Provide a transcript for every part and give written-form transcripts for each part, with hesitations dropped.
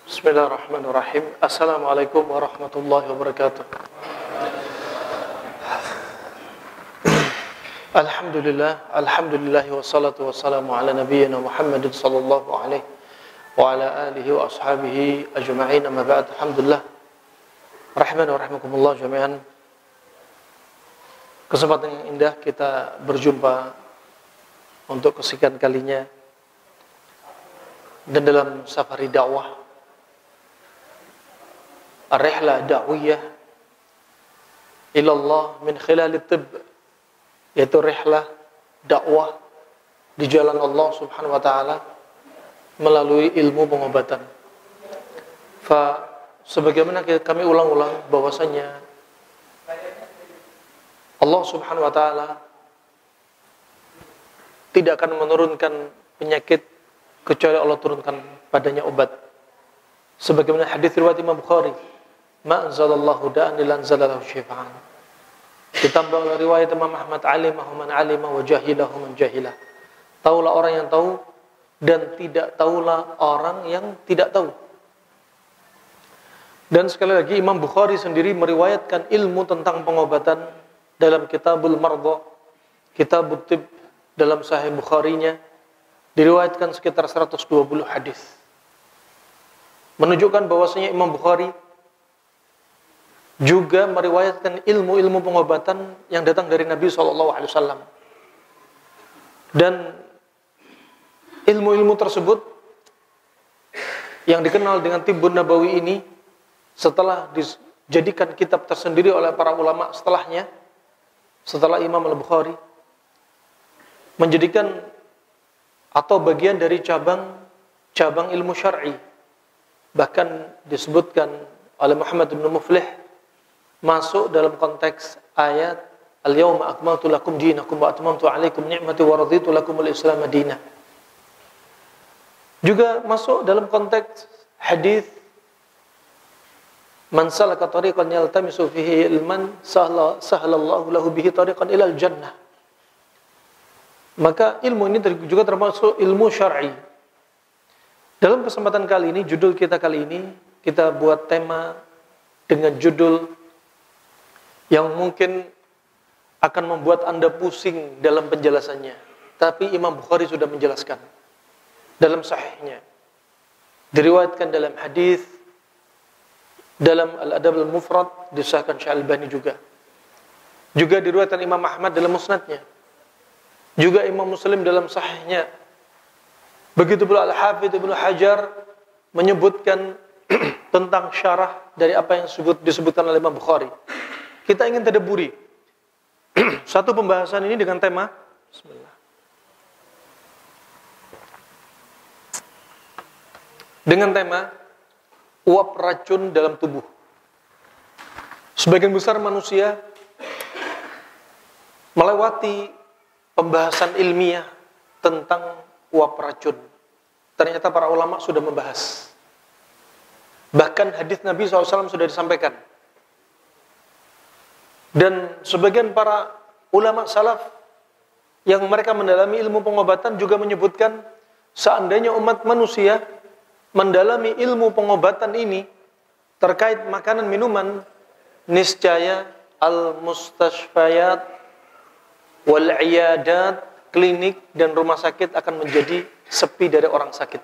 Bismillahirrahmanirrahim. Assalamualaikum warahmatullahi wabarakatuh. Alhamdulillah wassalatu wassalamu ala nabiyyina Muhammadin sallallahu alaihi wa ala alihi wa ashabihi ajma'in, amma ba'd. Alhamdulillah, rahman wa rahmakumullah jami'an. Kesempatan yang indah kita berjumpa untuk kesekian kalinya dan dalam safari dakwah, ar-rihlah da'wiyah ilallah min khilal at-tibb, yaitu rihlah dakwah di jalan Allah Subhanahu wa taala melalui ilmu pengobatan. Sebagaimana kami ulang-ulang bahwasanya Allah Subhanahu wa taala tidak akan menurunkan penyakit kecuali Allah turunkan padanya obat. Sebagaimana hadis riwayat Imam Bukhari, ma anzalallahu da'an illa anzalallahu syifaan. Ditambah oleh riwayat Imam Ahmad, alimahu man alima wa jahilahu man jahilah. Taulah orang yang tahu dan tidak taulah orang yang tidak tahu. Dan sekali lagi Imam Bukhari sendiri meriwayatkan ilmu tentang pengobatan dalam Kitabul Mardha, Kitabut Tibb, dalam Sahih Bukharinya diriwayatkan sekitar 120 hadis. Menunjukkan bahwasanya Imam Bukhari juga meriwayatkan ilmu-ilmu pengobatan yang datang dari Nabi SAW. Dan ilmu-ilmu tersebut yang dikenal dengan Tibbun Nabawi ini setelah dijadikan kitab tersendiri oleh para ulama setelahnya, setelah Imam Al-Bukhari, menjadikan atau bagian dari cabang ilmu syar'i. Bahkan disebutkan oleh Muhammad bin Muflih masuk dalam konteks ayat al-yawma akmaltu lakum dinakum wa atmamtu alaikum ni'mati wa raditu lakumul islam madinah. Juga masuk dalam konteks hadis man salaka tariqan yaltamisu fihi ilman sahhalallahu lahu bihi tariqan ilal jannah. Maka ilmu ini juga termasuk ilmu syar'i. Dalam kesempatan kali ini, judul kita kali ini, kita buat tema dengan judul yang mungkin akan membuat Anda pusing dalam penjelasannya. Tapi Imam Bukhari sudah menjelaskan dalam sahihnya. Diriwayatkan dalam hadis, dalam Al-Adab Al-Mufrad, disahkan Syekh Al-Albani juga. Juga diriwayatkan Imam Ahmad dalam musnadnya. Juga Imam Muslim dalam sahihnya. Begitu pula Al-Hafidz Ibnu Hajar menyebutkan tentang syarah dari apa yang disebutkan oleh Imam Bukhari. Kita ingin tadabburi satu pembahasan ini dengan tema Bismillah. Dengan tema uap racun dalam tubuh. Sebagian besar manusia melewati pembahasan ilmiah tentang uap racun. Ternyata para ulama sudah membahas. Bahkan hadis Nabi SAW sudah disampaikan. Dan sebagian para ulama salaf yang mereka mendalami ilmu pengobatan juga menyebutkan seandainya umat manusia mendalami ilmu pengobatan ini terkait makanan minuman, niscaya al-mustashfayat wal-iyadat, klinik dan rumah sakit akan menjadi sepi dari orang sakit.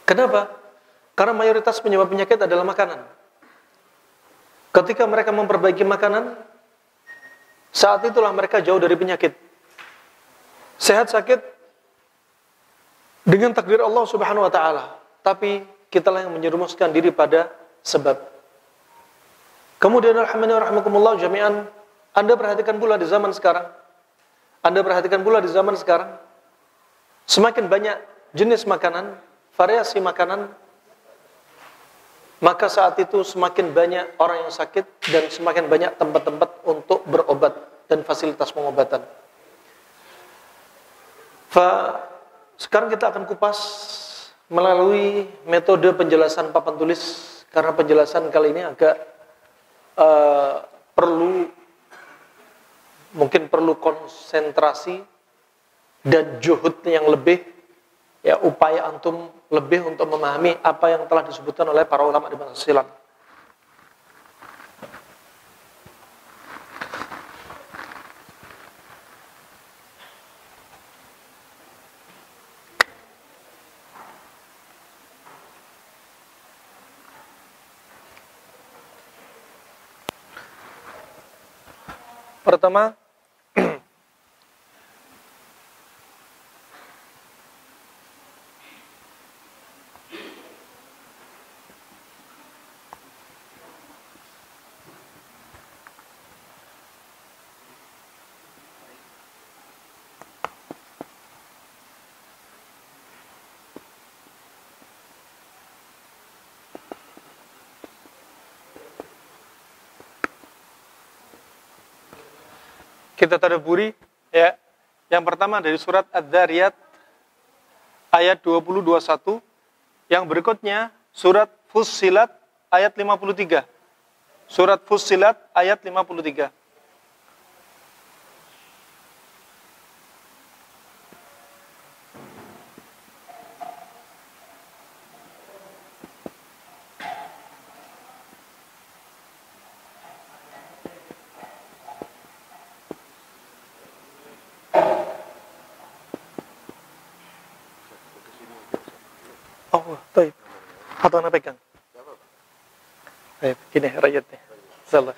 Kenapa? Karena mayoritas penyebab penyakit adalah makanan. Ketika mereka memperbaiki makanan, saat itulah mereka jauh dari penyakit. Sehat sakit dengan takdir Allah Subhanahu wa taala, tapi kitalah yang menyerumuskan diri pada sebab. Kemudian alhamdulillah jami'an, Anda perhatikan pula di zaman sekarang. Semakin banyak jenis makanan, variasi makanan, maka saat itu semakin banyak orang yang sakit dan semakin banyak tempat-tempat untuk berobat dan fasilitas pengobatan. Sekarang kita akan kupas melalui metode penjelasan papan tulis, karena penjelasan kali ini agak perlu konsentrasi dan juhud yang lebih, ya, upaya antum lebih untuk memahami apa yang telah disebutkan oleh para ulama di masa silam. Pertama, kita tadabburi ya. Yang pertama dari surat Adz-Dzariyat ayat 20-21. Yang berikutnya surat Fussilat ayat 53. Surat Fussilat ayat 53. Oh, baik. Atau anak pegang. Baik, gini rakyatnya. Salah.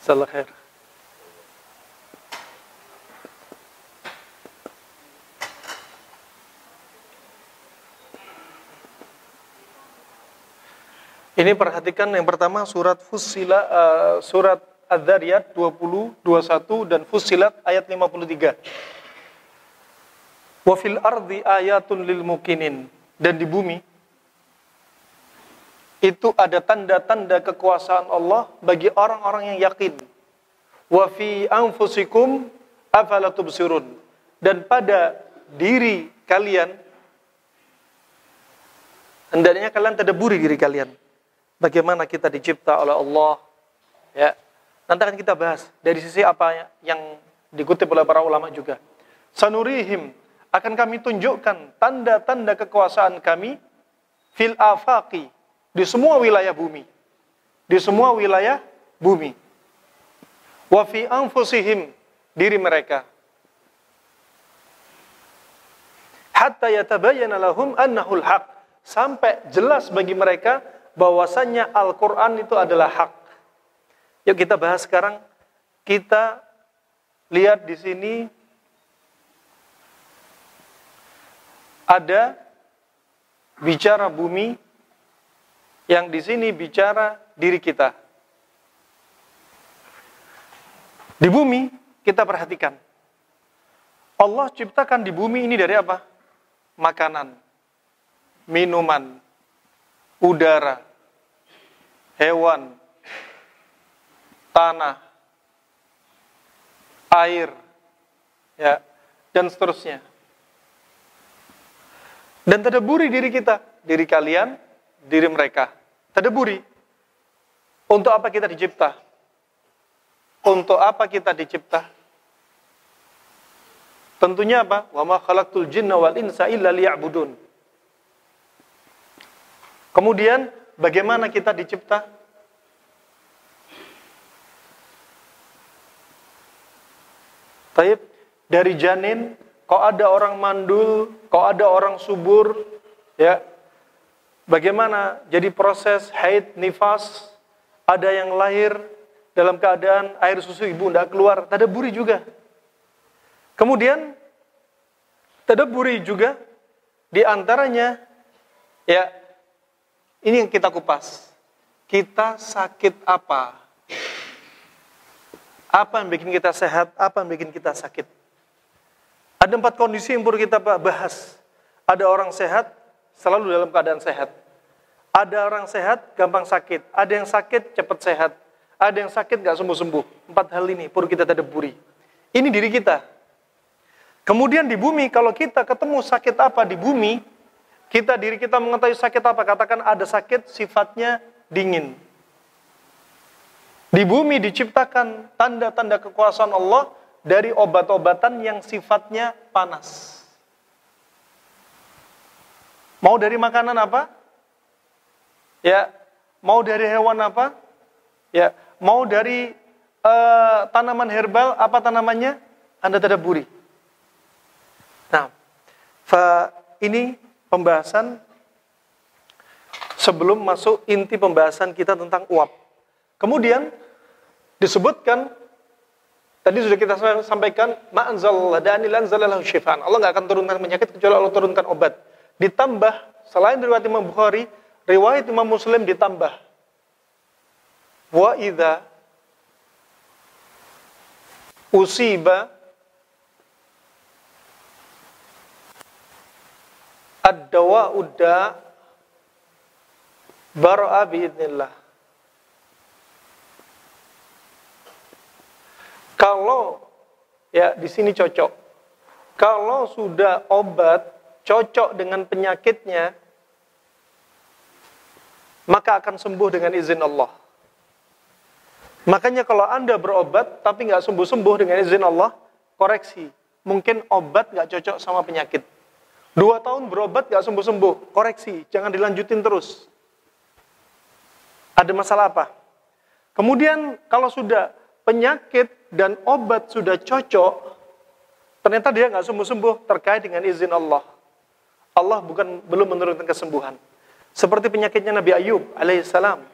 Salah khair. Ini perhatikan yang pertama surat Fussilat, surat Adz-Dzariyat 20, 21 dan Fussilat ayat 53. Wa fil ardi ayatun lil mukinin, dan di bumi itu ada tanda-tanda kekuasaan Allah bagi orang-orang yang yakin. Wa fi anfusikum afala tubsirun, dan pada diri kalian hendaknya kalian tadabburi diri kalian. Bagaimana kita dicipta oleh Allah, ya. Nanti akan kita bahas dari sisi apa yang dikutip oleh para ulama juga. Sanurihim, akan kami tunjukkan tanda-tanda kekuasaan kami fil afaqi, di semua wilayah bumi. Di semua wilayah bumi. Wa fi anfusihim, diri mereka. Hatta yatabayyana lahum annahul haq, sampai jelas bagi mereka bahwasannya Al-Qur'an itu adalah hak. Yuk kita bahas sekarang. Kita lihat di sini ada bicara bumi, yang di sini bicara diri kita. Di bumi kita perhatikan. Allah ciptakan di bumi ini dari apa? Makanan, minuman, udara, hewan, tanah, air, ya, dan seterusnya. Dan tadabburi diri kita, diri kalian, diri mereka. Tadabburi. Untuk apa kita dicipta? Untuk apa kita dicipta? Tentunya apa? Wa ma khalaqtul jinna wal insa illa liya'budun. Kemudian bagaimana kita dicipta? Taib, dari janin, kok ada orang mandul, kok ada orang subur, ya. Bagaimana jadi proses haid, nifas, ada yang lahir dalam keadaan air susu ibu tidak keluar, tadabburi juga. Kemudian tadabburi juga di antaranya, ya, ini yang kita kupas. Kita sakit apa? Apa yang bikin kita sehat? Apa yang bikin kita sakit? Ada 4 kondisi yang perlu kita bahas. Ada orang sehat, selalu dalam keadaan sehat. Ada orang sehat, gampang sakit. Ada yang sakit, cepat sehat. Ada yang sakit, gak sembuh-sembuh. 4 hal ini perlu kita tadabburi. Ini diri kita. Kemudian di bumi, kalau kita ketemu sakit apa di bumi, diri kita mengetahui sakit apa. Katakan ada sakit sifatnya dingin. Di bumi diciptakan tanda-tanda kekuasaan Allah dari obat-obatan yang sifatnya panas. Mau dari makanan apa? Ya, mau dari hewan apa? Ya, mau dari tanaman herbal apa tanamannya? Anda tadaburi. Nah, ini pembahasan sebelum masuk inti pembahasan kita tentang uap. Kemudian disebutkan, tadi sudah kita sampaikan, ma'anzalallah da'anil anzalalahu syifaan. Allah nggak akan turunkan penyakit kecuali Allah turunkan obat. Ditambah, selain riwayat Imam Bukhari, riwayat Imam Muslim ditambah. Wa idza usiba ad-dawa'u da' bara'a biidznillah. Kalau ya di sini cocok. Kalau sudah obat cocok dengan penyakitnya, maka akan sembuh dengan izin Allah. Makanya kalau Anda berobat tapi nggak sembuh-sembuh dengan izin Allah, koreksi. Mungkin obat nggak cocok sama penyakit. 2 tahun berobat nggak sembuh-sembuh, koreksi. Jangan dilanjutin terus. Ada masalah apa? Kemudian kalau sudah penyakit dan obat sudah cocok, ternyata dia nggak sembuh-sembuh terkait dengan izin Allah. Allah belum menurunkan kesembuhan. Seperti penyakitnya Nabi Ayub alaihissalam,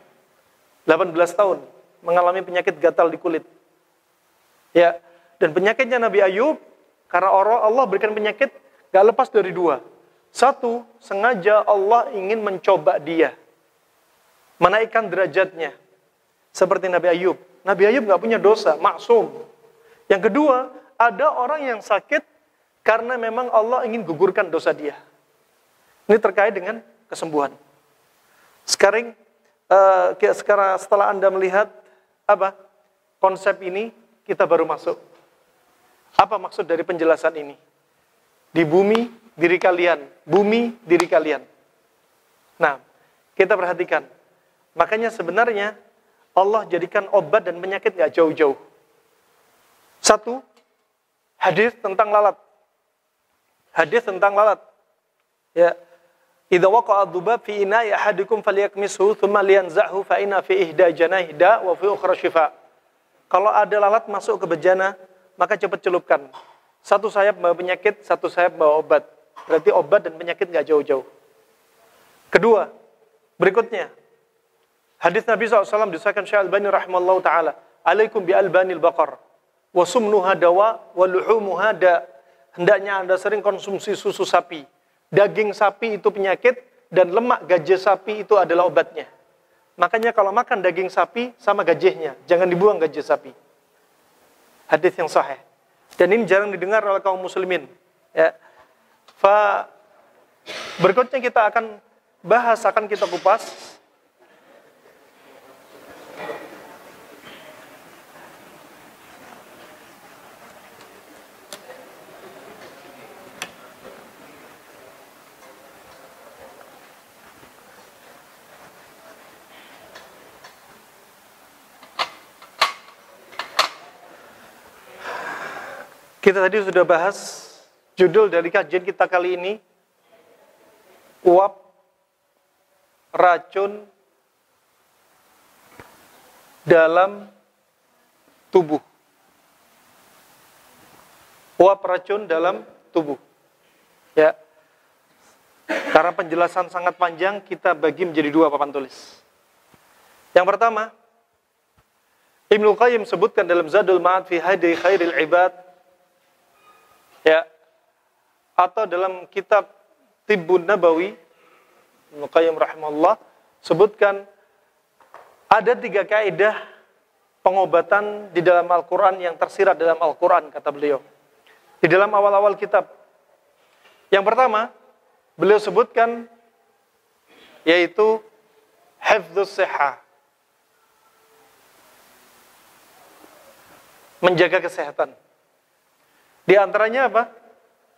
18 tahun mengalami penyakit gatal di kulit. Ya, dan penyakitnya Nabi Ayub karena Allah berikan penyakit gak lepas dari 2. 1, sengaja Allah ingin mencoba dia, menaikkan derajatnya. Seperti Nabi Ayub. Nabi Ayub gak punya dosa, maksum. Yang kedua, ada orang yang sakit karena memang Allah ingin gugurkan dosa dia. Ini terkait dengan kesembuhan. Sekarang setelah Anda melihat konsep ini, kita baru masuk. Apa maksud dari penjelasan ini? Di bumi, diri kalian. Bumi, diri kalian. Nah, kita perhatikan. Makanya sebenarnya Allah jadikan obat dan penyakit gak jauh-jauh. 1, hadis tentang lalat. Hadis tentang lalat. Ya. Idza waqa'a dzubab fi ina'i ahadikum falyakmishu thumma liyanza'hu fa inna fi ihda janaihi da wa fi ukhra shifa. Kalau ada lalat masuk ke bejana, maka cepat celupkan. 1 sayap bawa penyakit, 1 sayap bawa obat. Berarti obat dan penyakit enggak jauh-jauh. Kedua, berikutnya. Hadis Nabi SAW disahkan Syekh Al-Albani rahimallahu taala, "Alaikum bi albanil baqar wa sumnuha dawa wa luhumuha da." Hendaknya Anda sering konsumsi susu sapi. Daging sapi itu penyakit dan lemak gajah sapi itu adalah obatnya. Makanya kalau makan daging sapi sama gajahnya, jangan dibuang gajah sapi. Hadis yang sahih. Dan ini jarang didengar oleh kaum muslimin. Ya. Berikutnya kita akan bahas, akan kita kupas. Kita tadi sudah bahas judul dari kajian kita kali ini, uap racun dalam tubuh. Uap racun dalam tubuh. Ya. Karena penjelasan sangat panjang, kita bagi menjadi 2 papan tulis. Yang pertama, Ibnu Qayyim sebutkan dalam Zadul Ma'ad fi Hadi Khairil Ibad, ya, atau dalam kitab Tibbun Nabawi, Ibnu Qayyim rahimahullah sebutkan ada 3 kaidah pengobatan di dalam Al-Quran yang tersirat dalam Al-Quran, kata beliau. Di dalam awal-awal kitab. Yang pertama, beliau sebutkan yaitu hifdzus sihah. Menjaga kesehatan. Di antaranya apa?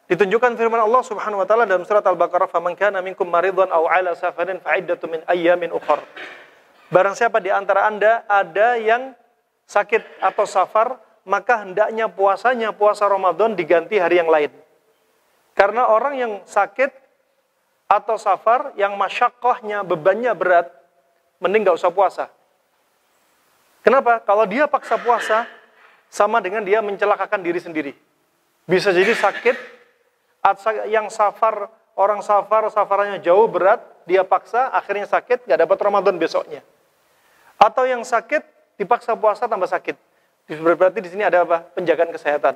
Ditunjukkan firman Allah Subhanahu wa taala dalam surat Al-Baqarah, "Faman kana minkum maridhan aw 'ala safarin fa iddatun min ayyamin ukhra." Barang siapa di antara Anda ada yang sakit atau safar, maka hendaknya puasanya puasa Ramadan diganti hari yang lain. Karena orang yang sakit atau safar, yang masyaqqahnya, bebannya berat, mending gak usah puasa. Kenapa? Kalau dia paksa puasa, sama dengan dia mencelakakan diri sendiri. Bisa jadi sakit, yang safar, orang safar, safarannya jauh, berat, dia paksa, akhirnya sakit, gak dapat Ramadan besoknya. Atau yang sakit, dipaksa puasa tambah sakit. Berarti di sini ada apa? Penjagaan kesehatan.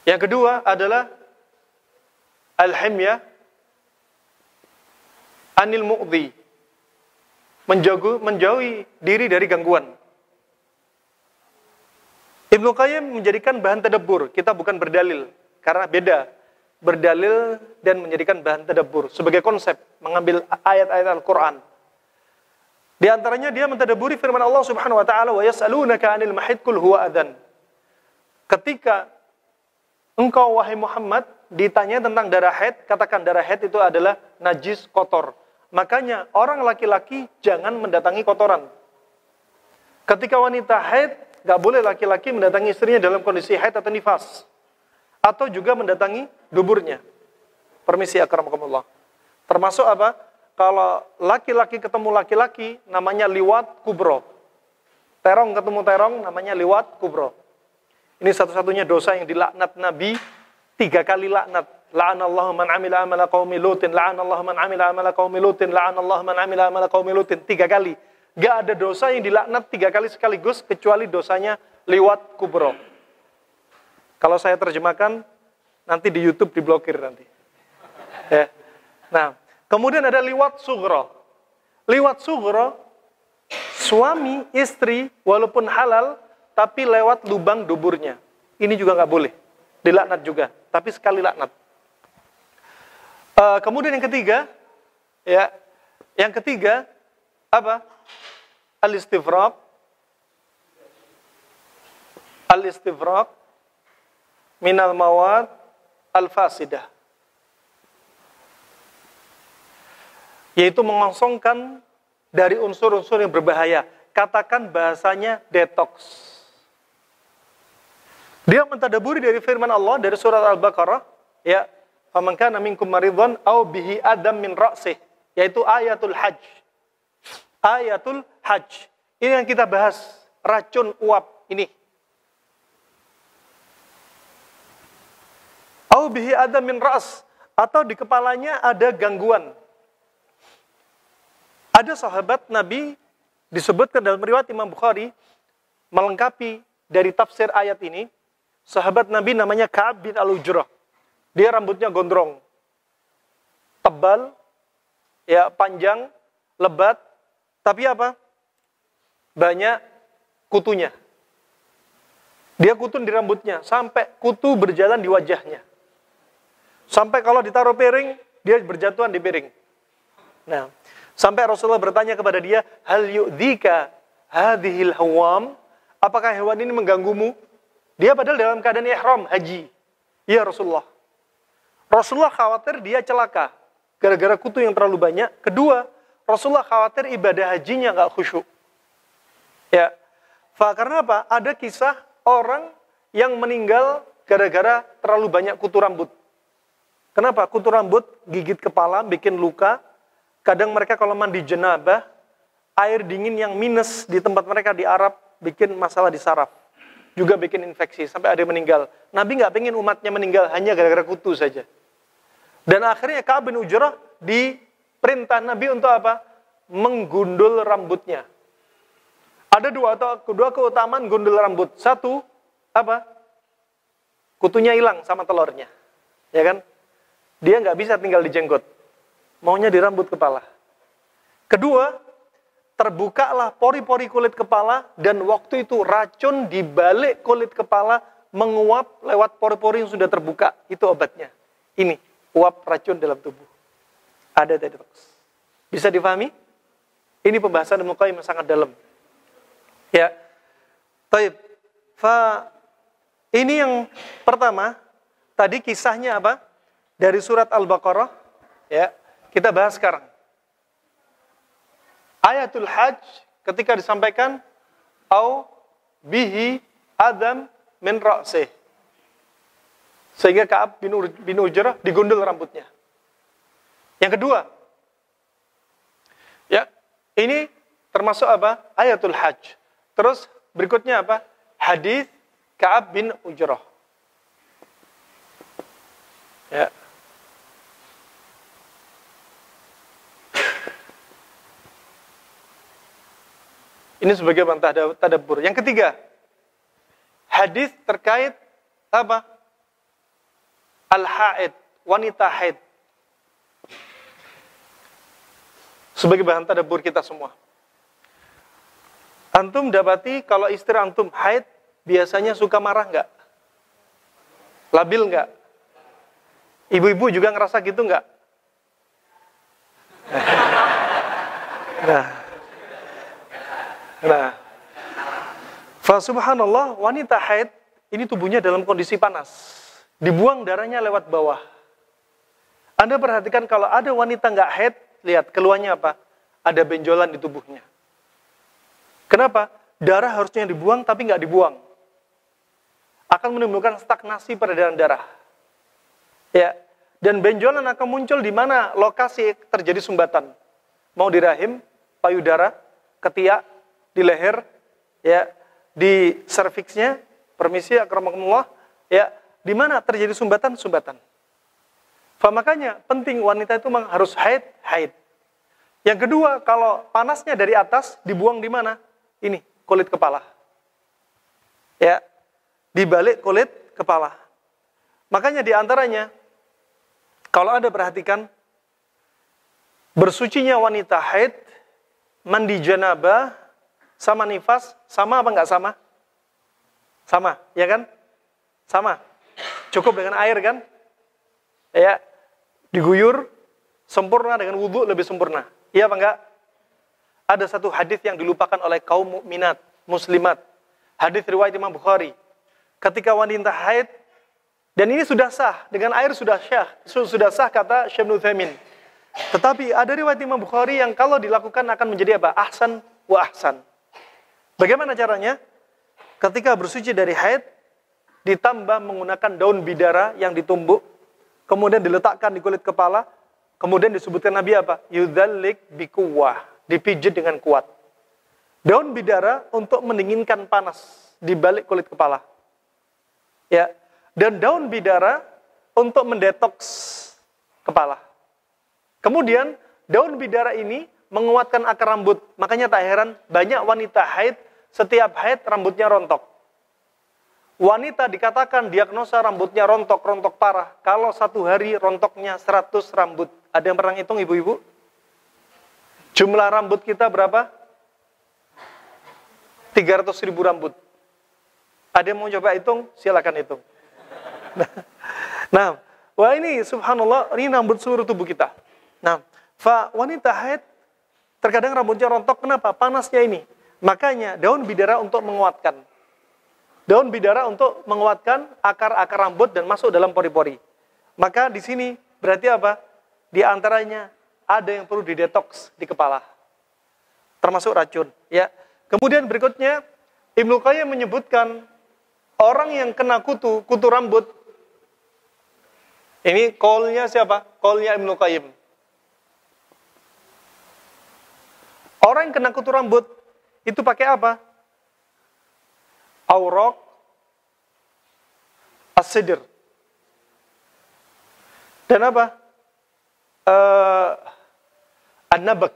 Yang kedua adalah al-himyah anil mu'dhi. Menjauhi diri dari gangguan. Ibnu Qayyim menjadikan bahan tadabbur. Kita bukan berdalil, karena beda berdalil dan menjadikan bahan tadabbur sebagai konsep, mengambil ayat-ayat Al-Quran. Di antaranya dia mentadabburi firman Allah Subhanahu wa taala, "Wa yas'alunaka 'anil mahid qul huwa adzan." Ketika engkau wahai Muhammad ditanya tentang darah haid, katakan darah haid itu adalah najis, kotor. Makanya orang laki-laki jangan mendatangi kotoran. Ketika wanita haid, gak boleh laki-laki mendatangi istrinya dalam kondisi haid atau nifas. Atau juga mendatangi duburnya. Permisi akramakumullah. Termasuk apa? Kalau laki-laki ketemu laki-laki, namanya liwat kubro. Terong ketemu terong, namanya liwat kubro. Ini satu-satunya dosa yang dilaknat Nabi 3 kali laknat. La'anallahu man amila amala qaumi lutin, la'anallahu man amila amala qaumi lutin, la'anallahu man amila amala qaumi lutin. 3 kali. Gak ada dosa yang dilaknat 3 kali sekaligus, kecuali dosanya liwat kubro. Kalau saya terjemahkan, nanti di YouTube diblokir nanti. Ya. Nah, kemudian ada liwat sughra. Liwat sughra, suami, istri, walaupun halal, tapi lewat lubang duburnya. Ini juga nggak boleh. Dilaknat juga, tapi sekali laknat. Kemudian yang ketiga, ya, yang ketiga apa? Al-istifraq. Al-istifraq minal mawad al-fasidah. Yaitu mengosongkan dari unsur-unsur yang berbahaya. Katakan bahasanya detox. Dia mentadaburi dari firman Allah dari surat Al-Baqarah, ya, faman kana minkum maridhan aw bihi adam min ra'sih, yaitu ayatul hajj. Ayatul hajj. Ini yang kita bahas, racun uap ini. Aw bihi adam min ra's, atau di kepalanya ada gangguan. Ada sahabat Nabi disebutkan dalam riwayat Imam Bukhari melengkapi dari tafsir ayat ini. Sahabat Nabi namanya Ka'ab bin Al-Ujrah. Dia rambutnya gondrong, tebal, ya, panjang, lebat, tapi apa? Banyak kutunya. Dia kutun di rambutnya, sampai kutu berjalan di wajahnya. Sampai kalau ditaruh piring, dia berjatuhan di piring. Nah, sampai Rasulullah bertanya kepada dia, hal yu'dhika hadhil hawam? Apakah hewan ini mengganggumu? Dia padahal dalam keadaan ihram, haji. Ya Rasulullah. Rasulullah khawatir dia celaka. Gara-gara kutu yang terlalu banyak. Kedua, Rasulullah khawatir ibadah hajinya nggak khusyuk. Ya. Karena apa? Ada kisah orang yang meninggal gara-gara terlalu banyak kutu rambut. Kenapa? Kutu rambut gigit kepala, bikin luka. Kadang mereka kalau mandi jenabah, air dingin yang minus di tempat mereka di Arab, bikin masalah di saraf. Juga bikin infeksi, sampai ada yang meninggal. Nabi nggak pengen umatnya meninggal hanya gara-gara kutu saja. Dan akhirnya Ka'ab bin Ujrah diperintah Nabi untuk apa? Menggundul rambutnya. Ada dua keutamaan gundul rambut. Satu, apa? Kutunya hilang sama telurnya. Ya kan? Dia nggak bisa tinggal di jenggot. Maunya di rambut kepala. Kedua, terbukalah pori-pori kulit kepala, dan waktu itu racun di balik kulit kepala menguap lewat pori-pori yang sudah terbuka. Itu obatnya. Ini, uap racun dalam tubuh. Ada detox. Bisa difahami? Ini pembahasan Ibnu Qayyim yang sangat dalam. Ya. Taib. Ini yang pertama, tadi kisahnya apa? Dari surat Al-Baqarah. Ya, kita bahas sekarang. Ayatul Hajj ketika disampaikan au bihi adam min ra'sih. Sehingga Ka'ab bin Ujrah digundul rambutnya. Yang kedua, ya, ini termasuk apa? Ayatul Hajj. Terus berikutnya apa? Hadis Ka'ab bin Ujrah. Ya. Ini sebagai bantah tadabbur. Yang ketiga, hadis terkait apa? Al-haid, wanita haid. Sebagai bahan tadabbur kita semua. Antum dapati kalau istri antum haid, biasanya suka marah nggak? Labil nggak? Ibu-ibu juga ngerasa gitu nggak? Nah, fa subhanallah, wanita haid ini tubuhnya dalam kondisi panas. Dibuang darahnya lewat bawah. Anda perhatikan kalau ada wanita nggak haid, lihat keluarnya apa? Ada benjolan di tubuhnya. Kenapa? Darah harusnya dibuang tapi nggak dibuang. Akan menimbulkan stagnasi peredaran darah. Ya, dan benjolan akan muncul di mana lokasi terjadi sumbatan. Mau di rahim, payudara, ketiak, di leher, ya, di serviksnya, permisi akramakumullah, ya, di mana terjadi sumbatan-sumbatan. Makanya penting wanita itu memang harus haid. Yang kedua, kalau panasnya dari atas dibuang di mana? Ini, kulit kepala. Ya, di balik kulit kepala. Makanya di antaranya, kalau Anda perhatikan, bersucinya wanita haid, mandi janabah, sama nifas, sama apa enggak sama? Sama, ya kan? Sama. Cukup dengan air kan? Ya, diguyur, sempurna dengan wudhu lebih sempurna. Iya apa enggak? Ada satu hadis yang dilupakan oleh kaum mukminat, muslimat. Hadis riwayat Imam Bukhari. Ketika wanita haid, dan ini sudah sah, dengan air sudah sah kata Syekh Ibnu Utsaimin. Tetapi ada riwayat Imam Bukhari yang kalau dilakukan akan menjadi apa? Ahsan wa ahsan. Bagaimana caranya? Ketika bersuci dari haid, ditambah menggunakan daun bidara yang ditumbuk, kemudian diletakkan di kulit kepala, kemudian disebutkan Nabi apa? Yudzallik bikuwah, dipijit dengan kuat. Daun bidara untuk mendinginkan panas di balik kulit kepala. Ya, dan daun bidara untuk mendetoks kepala. Kemudian daun bidara ini menguatkan akar rambut. Makanya tak heran banyak wanita haid, setiap haid rambutnya rontok. Wanita dikatakan diagnosa rambutnya rontok parah. Kalau satu hari rontoknya 100 rambut. Ada yang pernah hitung ibu-ibu? Jumlah rambut kita berapa? 300.000 rambut. Ada yang mau coba hitung? Silakan hitung. Nah, wah ini subhanallah, ini rambut seluruh tubuh kita. Nah, wanita haid terkadang rambutnya rontok. Kenapa? Panasnya ini. Makanya daun bidara untuk menguatkan. Daun bidara untuk menguatkan akar-akar rambut dan masuk dalam pori-pori. Maka di sini berarti apa? Di antaranya ada yang perlu didetoks di kepala. Termasuk racun. Ya. Kemudian berikutnya, Ibnu Qayyim menyebutkan orang yang kena kutu rambut. Ini qaulnya siapa? Qaulnya Ibnu Qayyim. Orang yang kena kutu rambut, itu pakai apa? Auraq as-sidr. Dan apa? An-nabak.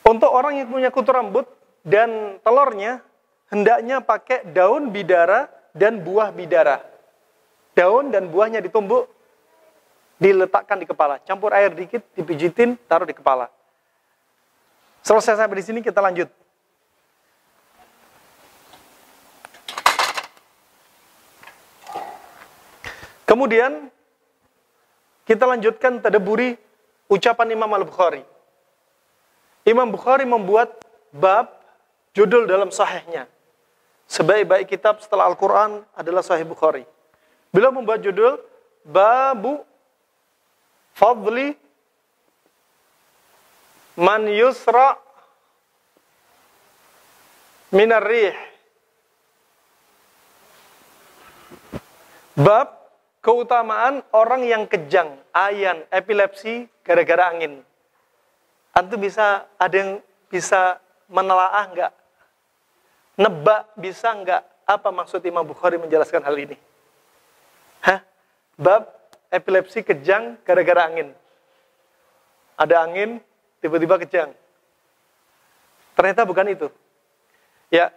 Untuk orang yang punya kutu rambut dan telurnya, hendaknya pakai daun bidara dan buah bidara. Daun dan buahnya ditumbuk, diletakkan di kepala. Campur air dikit, dipijitin, taruh di kepala. Selesai sampai di sini, kita lanjut. Kemudian, kita lanjutkan tadabburi ucapan Imam Al-Bukhari. Imam Bukhari membuat bab judul dalam sahihnya. Sebaik-baik kitab setelah Al-Quran adalah Sahih Bukhari. Beliau membuat judul, Babu Fadli Man Yusra minar rih. Bab keutamaan orang yang kejang, ayan, epilepsi gara-gara angin. Antum bisa, ada yang bisa menelaah enggak? Nebak bisa enggak apa maksud Imam Bukhari menjelaskan hal ini? Bab epilepsi kejang gara-gara angin. Ada angin, tiba-tiba kejang. Ternyata bukan itu. Ya,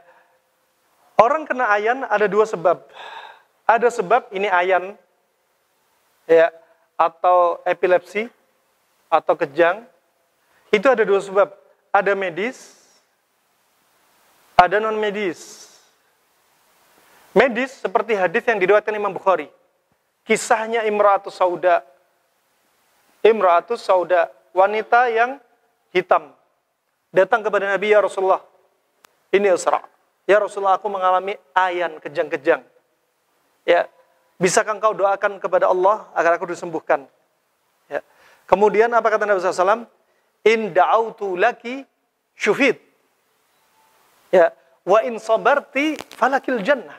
orang kena ayan ada dua sebab. Ada sebab ini ayan, ya, atau epilepsi, atau kejang. Itu ada dua sebab. Ada medis, ada non medis. Medis seperti hadis yang diriwayatkan Imam Bukhari. Kisahnya Imra'atus Sauda. Imra'atus Sauda, wanita yang hitam. Datang kepada Nabi, ya Rasulullah, ini Isra. Ya Rasulullah, aku mengalami ayan, kejang-kejang. Ya, bisakah engkau doakan kepada Allah agar aku disembuhkan? Ya. Kemudian apa kata Nabi SAW? In da'autu laki syufid. Ya, wa in sabarti falakil jannah.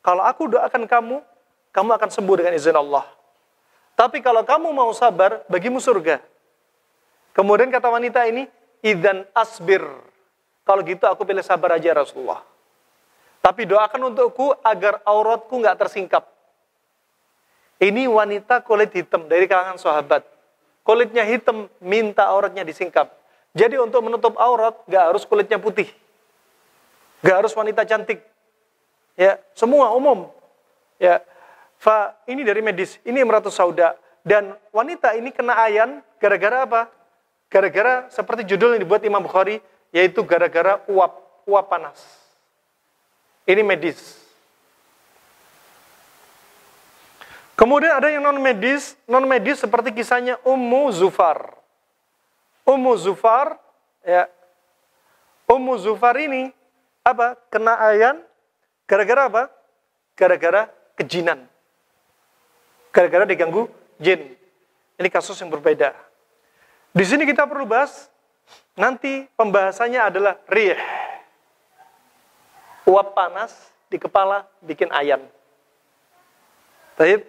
Kalau aku doakan kamu, kamu akan sembuh dengan izin Allah. Tapi kalau kamu mau sabar, bagimu surga. Kemudian kata wanita ini, idzan asbir. Kalau gitu aku pilih sabar aja Rasulullah. Tapi doakan untukku agar auratku nggak tersingkap. Ini wanita kulit hitam dari kalangan sahabat. Kulitnya hitam, minta auratnya disingkap. Jadi untuk menutup aurat, nggak harus kulitnya putih. Nggak harus wanita cantik. Ya, semua umum. Ya, ini dari medis. Ini Imra'atus Sauda. Dan wanita ini kena ayan gara-gara apa? Gara-gara seperti judul yang dibuat Imam Bukhari, yaitu gara-gara uap panas. Ini medis. Kemudian ada yang non-medis. Non-medis seperti kisahnya Ummu Zufar. Ummu Zufar, ya. Ummu Zufar ini apa? Kena ayan gara-gara apa? Gara-gara kejinan. Gara-gara diganggu jin. Ini kasus yang berbeda. Di sini kita perlu bahas, nanti pembahasannya adalah rih. Uap panas di kepala bikin ayan. Baik,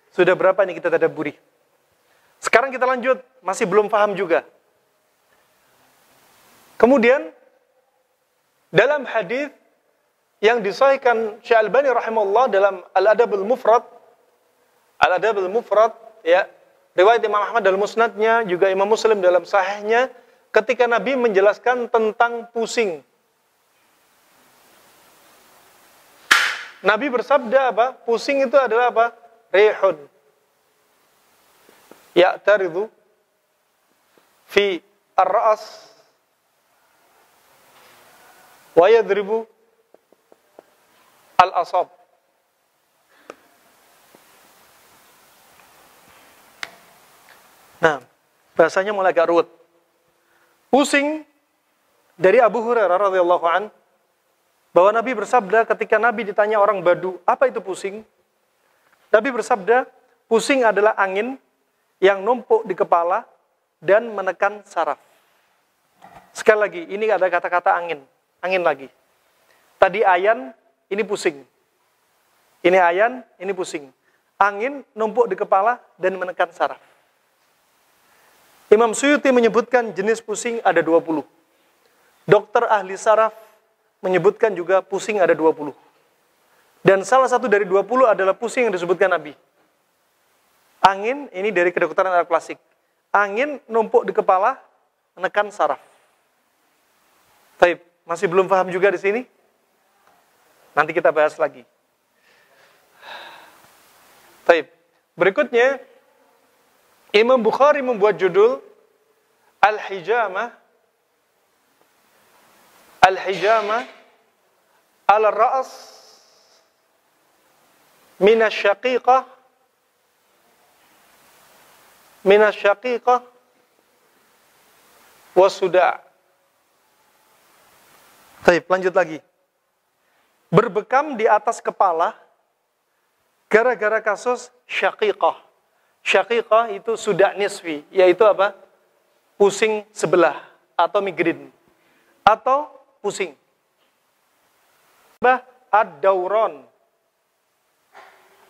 sudah berapa ini kita tadabburi? Sekarang kita lanjut, masih belum paham juga. Kemudian dalam hadis yang disahihkan Syekh Albani rahimahullah dalam Al-Adabul Mufrad, ya, riwayat Imam Ahmad dalam Musnadnya, juga Imam Muslim dalam Sahihnya, ketika Nabi menjelaskan tentang pusing. Nabi bersabda apa? Pusing itu adalah apa? Rihun. Ya'taridu fi ar-ra's wa yadribu al-asab. Nah, bahasanya mulai agak ruwet. Pusing dari Abu Hurairah radhiyallahu an, bahwa Nabi bersabda ketika Nabi ditanya orang Badu, apa itu pusing? Nabi bersabda, pusing adalah angin yang numpuk di kepala dan menekan saraf. Sekali lagi, ini ada kata-kata angin. Angin lagi. Tadi ayan, ini pusing. Ini ayan, ini pusing. Angin numpuk di kepala dan menekan saraf. Imam Suyuti menyebutkan jenis pusing ada 20. Dokter ahli saraf menyebutkan juga pusing ada 20. Dan salah satu dari 20 adalah pusing yang disebutkan Nabi. Angin, ini dari kedokteran Arab klasik. Angin numpuk di kepala, menekan saraf. Taib, masih belum paham juga di sini? Nanti kita bahas lagi. Taib. Berikutnya, Imam Bukhari membuat judul Al-Hijamah al-ra's minasyaqiqah wasuda'. Baik, lanjut lagi. Berbekam di atas kepala gara-gara kasus syaqiqah. Syaqiqah itu sudah nisfi, yaitu apa? Pusing sebelah atau migren atau pusing. ad-dauron.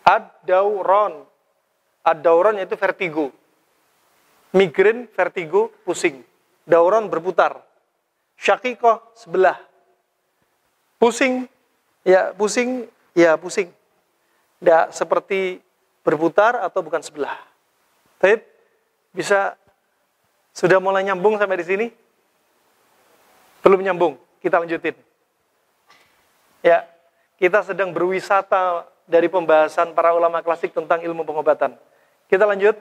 Ad-dauron. Ad-dauron yaitu vertigo. Migrain, vertigo, pusing. Dauron berputar. Syakikoh sebelah. Pusing, ya pusing, ya pusing. Tidak seperti berputar atau bukan sebelah. Baik, bisa sudah mulai nyambung sampai di sini? Belum nyambung, kita lanjutin. Ya, kita sedang berwisata dari pembahasan para ulama klasik tentang ilmu pengobatan. Kita lanjut.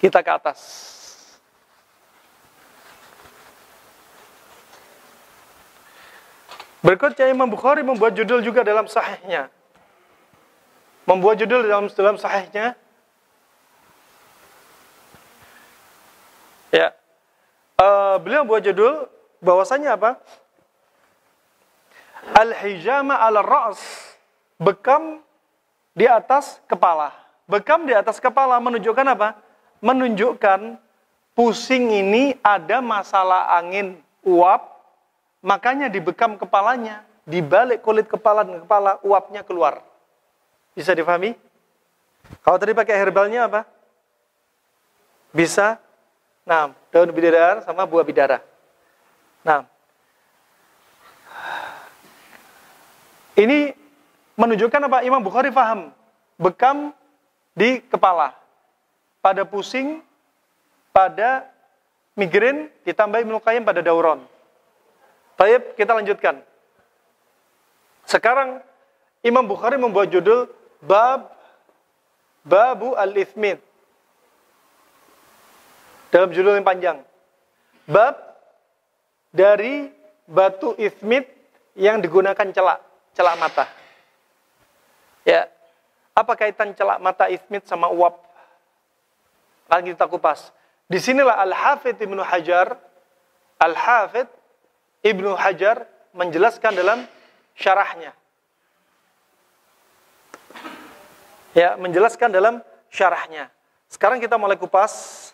Kita ke atas. Berikutnya Imam Bukhari membuat judul juga dalam sahihnya. Membuat judul dalam sahihnya. Ya. Beliau buat judul bahwasanya apa? Al-hijama ala ra's. Bekam di atas kepala. Bekam di atas kepala menunjukkan apa? Menunjukkan pusing ini ada masalah angin uap, makanya dibekam kepalanya, di balik kulit kepala dan kepala uapnya keluar. Bisa difahami? Kalau tadi pakai herbalnya apa? Bisa. Nah, daun bidadar sama buah bidara. Nah, ini menunjukkan apa? Imam Bukhari paham. Bekam di kepala. Pada pusing, pada migrain, ditambah Ibnu Qayyim pada dauron. Baik, kita lanjutkan. Sekarang, Imam Bukhari membuat judul Babu al-Ithmid. Dalam judul yang panjang. Bab dari batu ithmid yang digunakan celak mata. Ya, apa kaitan celak mata ithmid sama uap? Lagi kita kupas. Disinilah Al-Hafidh Ibnu Hajar menjelaskan dalam syarahnya. Ya, menjelaskan dalam syarahnya. Sekarang kita mulai kupas.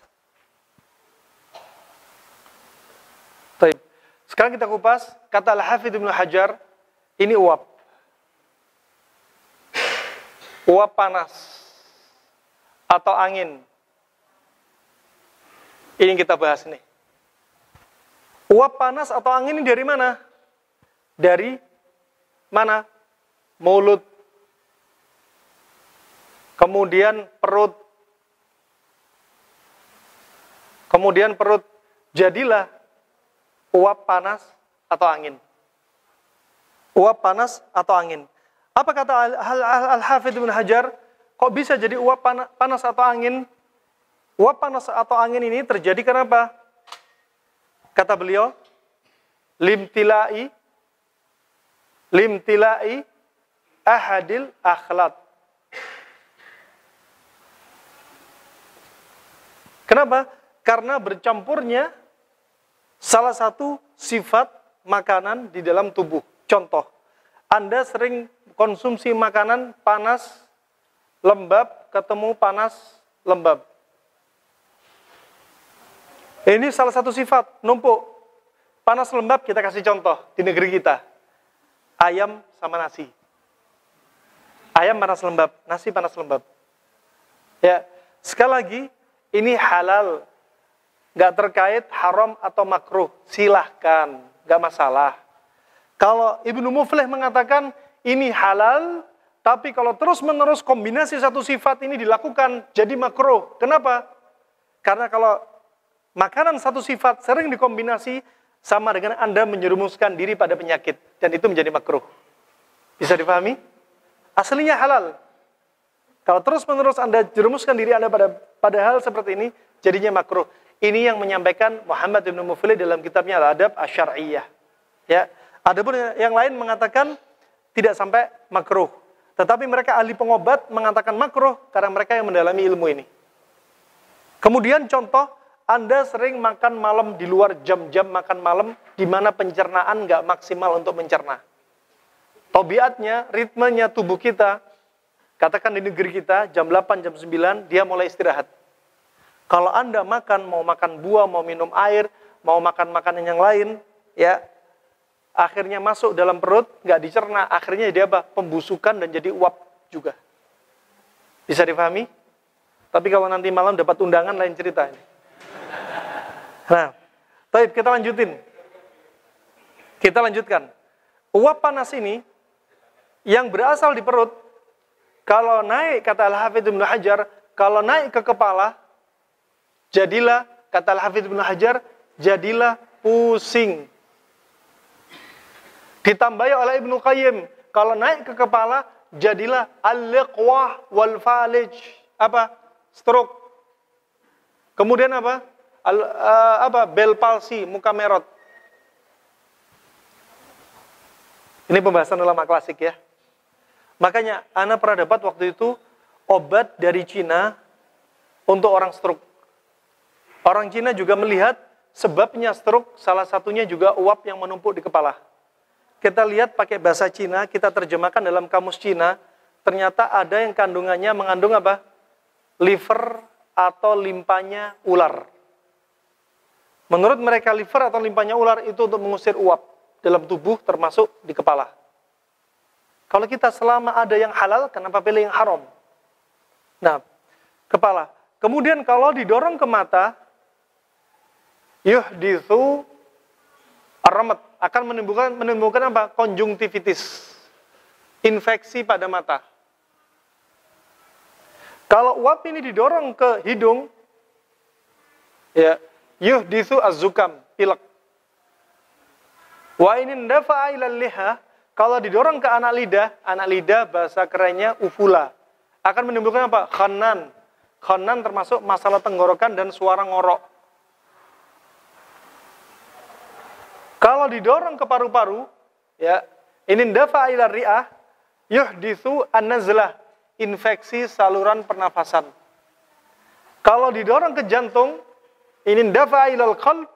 Baik. Sekarang kita kupas kata Al-Hafidh Ibnu Hajar, ini uap. Uap panas atau angin. Ini yang kita bahas nih. Uap panas atau angin ini dari mana? Dari mana? Mulut. Kemudian perut. Kemudian perut. Jadilah uap panas atau angin. Uap panas atau angin. Apa kata Al-Hafidh Ibnu Hajar? Kok bisa jadi uap panas atau angin? Uap panas atau angin ini terjadi kenapa? Kata beliau, limtilai ahadil akhlat. Kenapa? Karena bercampurnya salah satu sifat makanan di dalam tubuh. Contoh, Anda sering konsumsi makanan panas, lembab, ketemu panas, lembab. Ini salah satu sifat, numpuk. Panas lembab kita kasih contoh di negeri kita. Ayam sama nasi. Ayam panas lembab, nasi panas lembab. Ya, sekali lagi, ini halal. Nggak terkait haram atau makruh. Silahkan, nggak masalah. Kalau Ibnu Muflih mengatakan ini halal, tapi kalau terus-menerus kombinasi satu sifat ini dilakukan, jadi makruh. Kenapa? Karena kalau makanan satu sifat sering dikombinasi, sama dengan Anda menjerumuskan diri pada penyakit. Dan itu menjadi makruh. Bisa dipahami? Aslinya halal. Kalau terus-menerus Anda jerumuskan diri Anda pada hal seperti ini, jadinya makruh. Ini yang menyampaikan Muhammad Ibn Muflih dalam kitabnya Al-Adab Asy-Syar'iyyah. Ya. Adapun yang lain mengatakan tidak sampai makruh. Tetapi mereka ahli pengobat mengatakan makruh karena mereka yang mendalami ilmu ini. Kemudian contoh, Anda sering makan malam di luar jam-jam makan malam di mana pencernaan nggak maksimal untuk mencerna. Tabiatnya, ritmenya tubuh kita, katakan di negeri kita, jam 8, jam 9, dia mulai istirahat. Kalau Anda makan, mau makan buah, mau minum air, mau makan makanan yang lain, ya, akhirnya masuk dalam perut, nggak dicerna, akhirnya jadi apa? Pembusukan dan jadi uap juga. Bisa dipahami? Tapi kalau nanti malam dapat undangan lain cerita ini. Nah, baik, kita lanjutin. Kita lanjutkan. Uap panas ini yang berasal di perut, kalau naik, kata Al-Hafidz Ibnu Hajar, kalau naik ke kepala, jadilah, kata Al-Hafidz Ibnu Hajar, jadilah pusing. Ditambahi oleh Ibnu Qayyim, kalau naik ke kepala, jadilah al-liqwah wal falij. Apa? Stroke. Kemudian apa? Bel palsi, muka merot. Ini pembahasan ulama klasik ya. Makanya, ana pernah dapat waktu itu obat dari Cina untuk orang stroke. Orang Cina juga melihat sebabnya stroke, salah satunya juga uap yang menumpuk di kepala. Kita lihat pakai bahasa Cina, kita terjemahkan dalam kamus Cina, ternyata ada yang kandungannya mengandung apa? Liver atau limpanya ular. Menurut mereka liver atau limpanya ular itu untuk mengusir uap dalam tubuh termasuk di kepala. Kalau kita selama ada yang halal, kenapa pilih yang haram? Nah, kepala. Kemudian kalau didorong ke mata, yuhditsu ar-ramat, akan menimbulkan apa? Konjungtivitis. Infeksi pada mata. Kalau uap ini didorong ke hidung, ya, yuhditsu az-zukam, pilek. Wa in dafa'a ila liha, kalau didorong ke anak lidah bahasa kerennya ufula, akan menimbulkan apa? Khannan. Khannan termasuk masalah tenggorokan dan suara ngorok. Kalau didorong ke paru-paru, ya, in dafa'a ila ri'ah, yuhditsu an-nazlah, infeksi saluran pernafasan. Kalau didorong ke jantung, in dafa'a ila al-qalb,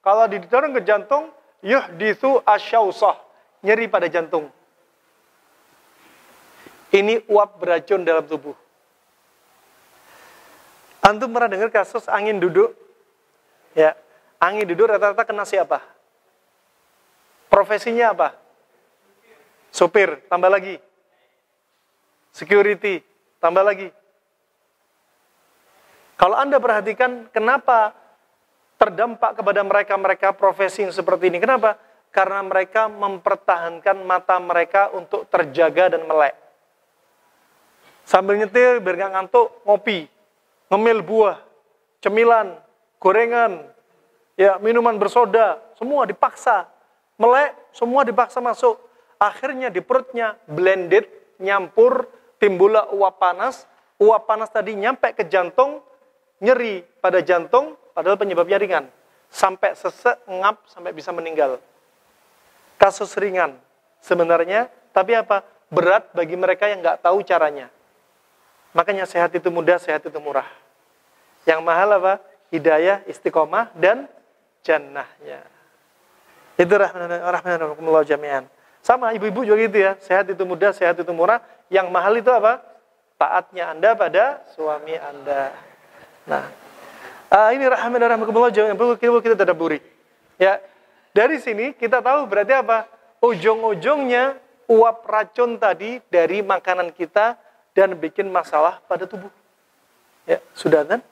kalau didorong ke jantung, yuhditsu asyausah, nyeri pada jantung. Ini uap beracun dalam tubuh. Antum pernah dengar kasus angin duduk? Ya, angin duduk rata-rata kena siapa? Profesinya apa? Sopir, tambah lagi. Security, tambah lagi. Kalau Anda perhatikan, kenapa terdampak kepada mereka profesi yang seperti ini? Kenapa? Karena mereka mempertahankan mata mereka untuk terjaga dan melek. Sambil nyetir, biar nggak ngantuk, ngopi, ngemil buah, cemilan, gorengan, ya minuman bersoda, semua dipaksa. Melek, semua dipaksa masuk. Akhirnya di perutnya blended, nyampur, timbullah uap panas. Uap panas tadi nyampe ke jantung, nyeri pada jantung, padahal penyebabnya ringan. Sampai sesek, ngap, sampai bisa meninggal. Kasus ringan sebenarnya, tapi apa? Berat bagi mereka yang nggak tahu caranya. Makanya sehat itu mudah, sehat itu murah. Yang mahal apa? Hidayah, istiqomah, dan jannahnya. Itu rahmanakumullah jami'an. Sama ibu-ibu juga gitu ya. Sehat itu mudah, sehat itu murah. Yang mahal itu apa? Taatnya Anda pada suami Anda. Nah, ini rahmanakumullah jami'an. Perlu kita tadabburi. Ya, dari sini kita tahu berarti apa? Ujung-ujungnya uap racun tadi dari makanan kita dan bikin masalah pada tubuh. Ya, sudah adzan?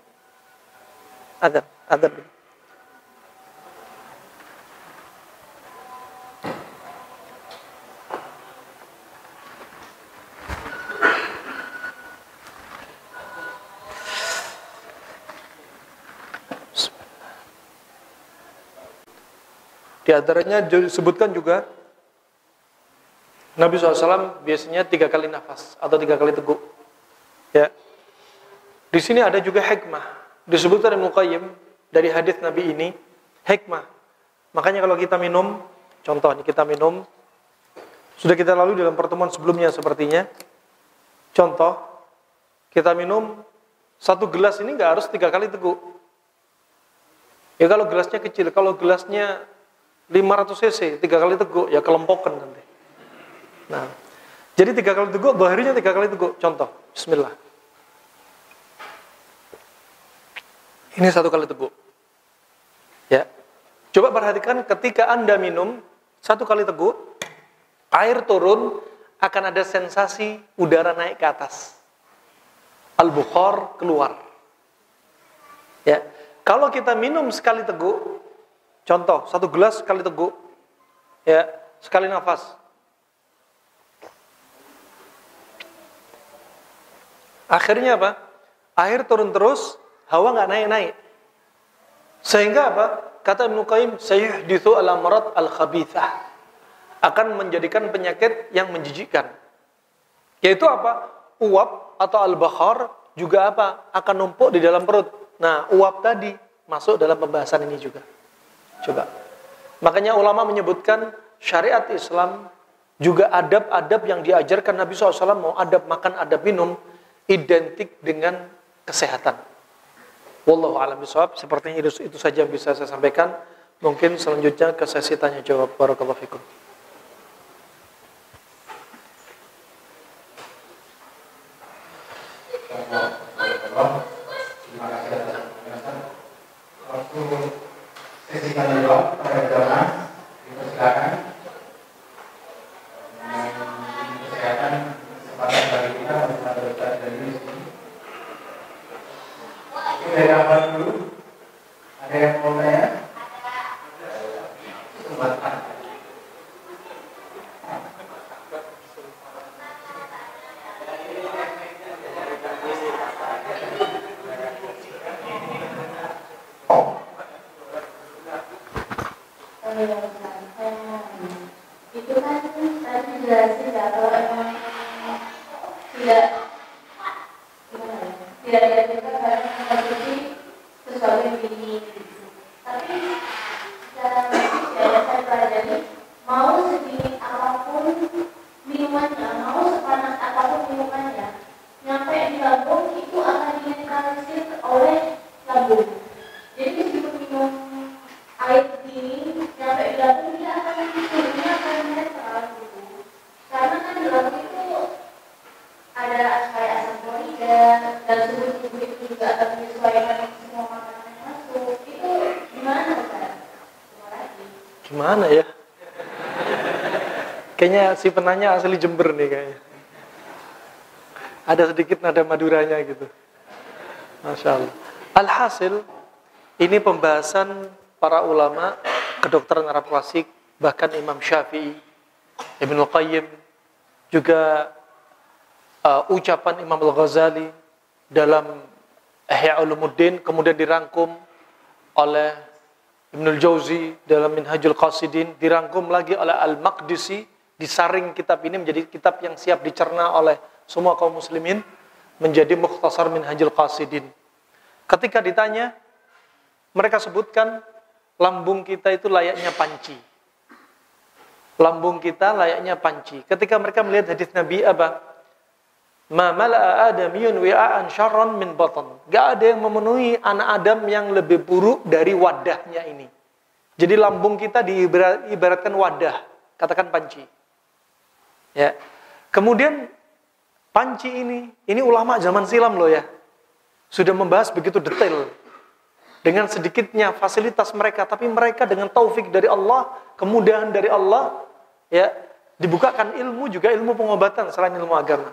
Adzan. Di antaranya disebutkan juga Nabi SAW biasanya 3 kali nafas atau 3 kali teguk. Ya. Di sini ada juga hikmah. Disebutkan Ibnu Qayyim dari hadis Nabi ini hikmah. Makanya kalau kita minum, contoh nih kita minum, sudah kita lalui dalam pertemuan sebelumnya sepertinya. Contoh, kita minum 1 gelas ini nggak harus 3 kali teguk. Ya kalau gelasnya kecil, kalau gelasnya 500 cc, 3 kali teguk, ya kelempokan nanti. Nah, jadi 3 kali teguk, baharinya 3 kali teguk. Contoh, bismillah. Ini 1 kali teguk. Ya. Coba perhatikan ketika Anda minum Satu kali teguk, air turun, akan ada sensasi udara naik ke atas. Al-bukhar keluar. Ya, kalau kita minum sekali teguk, contoh, satu gelas sekali teguk, ya, sekali nafas. Akhirnya apa? Air turun terus, hawa nggak naik-naik. Sehingga apa? Kata Ibnu Qayyim, sayuhditsu al-amrad al-khabithah. Akan menjadikan penyakit yang menjijikkan. Yaitu apa? Uap atau al-bakhar juga apa? Akan numpuk di dalam perut. Nah, uap tadi masuk dalam pembahasan ini juga. Coba. Makanya ulama menyebutkan syariat Islam juga adab-adab yang diajarkan Nabi SAW, mau adab makan, adab minum, identik dengan kesehatan. Wallahu a'lam bishawab. Sepertinya itu saja yang bisa saya sampaikan. Mungkin selanjutnya ke sesi tanya jawab. Barakallahu fikum. Terima kasih atas penjelasan. Waktu sesi tanya jawab pada jamaah dipersilakan. Kesehatan kesempatan bagi kita untuk berbicara dari sini. Dari awal dulu, ada yang mau tanya? Kesempatan. Itu kan tadi jelasin ya, kalau emang tidak gimana ya, tidak diajarkan barang konsumsi sesuatu yang tinggi. Tapi secara medis ya saya pelajari, mau sedikit apapun minumannya, mau sepanas apapun minumannya, nyampe di lambung itu akan dinetralisir oleh lambung. Jadi meskipun minum air dingin nyampe di lambung, dia akan turunnya akan netral gitu. Karena kan di lambung itu ada kayak asam klorida dan suhu tubuh itu juga akan menyesuaikan semua makanan yang masuk. Itu gimana Ustaz? Gimana ya? Kayaknya si penanya asli Jember nih kayaknya. Ada sedikit nada Maduranya gitu. Masya Allah. Alhasil, ini pembahasan para ulama kedokteran Arab klasik, bahkan Imam Syafi'i, Ibnu Qayyim, juga ucapan Imam Al-Ghazali dalam Ihya Ulumuddin, kemudian dirangkum oleh Ibnul Jauzi dalam Minhajul Qasidin, dirangkum lagi oleh Al-Maqdisi, disaring kitab ini menjadi kitab yang siap dicerna oleh semua kaum muslimin, menjadi Mukhtasar Minhajul Qasidin. Ketika ditanya, mereka sebutkan lambung kita itu layaknya panci. Lambung kita layaknya panci. Ketika mereka melihat hadis Nabi apa? Ma mala'a adamiyun wi'a'an syarran min batan. Gak ada yang memenuhi anak Adam yang lebih buruk dari wadahnya ini. Jadi lambung kita diibaratkan wadah, katakan panci. Ya. Kemudian panci ini ulama zaman silam loh ya. Sudah membahas begitu detail. Dengan sedikitnya fasilitas mereka, tapi mereka dengan taufik dari Allah, kemudahan dari Allah, ya, dibukakan ilmu, juga ilmu pengobatan selain ilmu agama.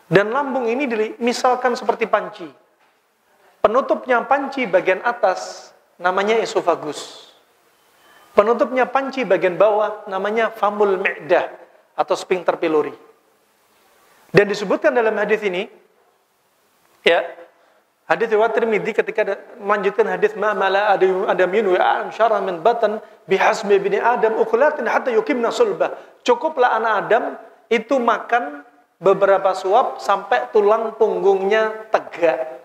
Dan lambung ini misalkan seperti panci. Penutupnya panci bagian atas namanya esofagus. Penutupnya panci bagian bawah namanya famul mi'dah atau sphincter pylori. Dan disebutkan dalam hadis ini, ya, hadis riwayat Tirmidzi ketika melanjutkan hadis ma mala adamin wa an syarra min batan bihasbi ibni adam ukhlatin hatta yukimna sulbah. Cukuplah anak Adam itu makan beberapa suap sampai tulang punggungnya tegak.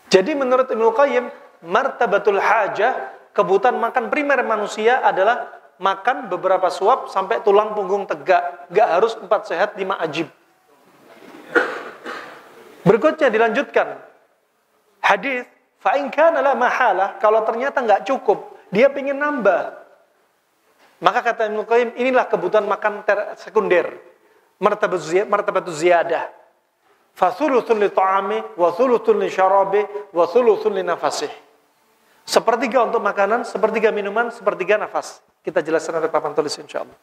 Jadi menurut Ibnu Qayyim, martabatul hajah, kebutuhan makan primer manusia adalah makan beberapa suap sampai tulang punggung tegak. Gak harus 4 sehat 5 ajib. Berikutnya dilanjutkan hadis, fa in kana la mahalah, kalau ternyata nggak cukup, dia ingin nambah. Maka kata Ibnu Qayyim, inilah kebutuhan makan sekunder. Martabatuz ziyadah. Fa thuluthun li ta'ami wa thuluthun li syarabi wa thuluthun li nafasih. Sepertiga untuk makanan, sepertiga minuman, sepertiga nafas. Kita jelaskan dari papan tulis insyaallah.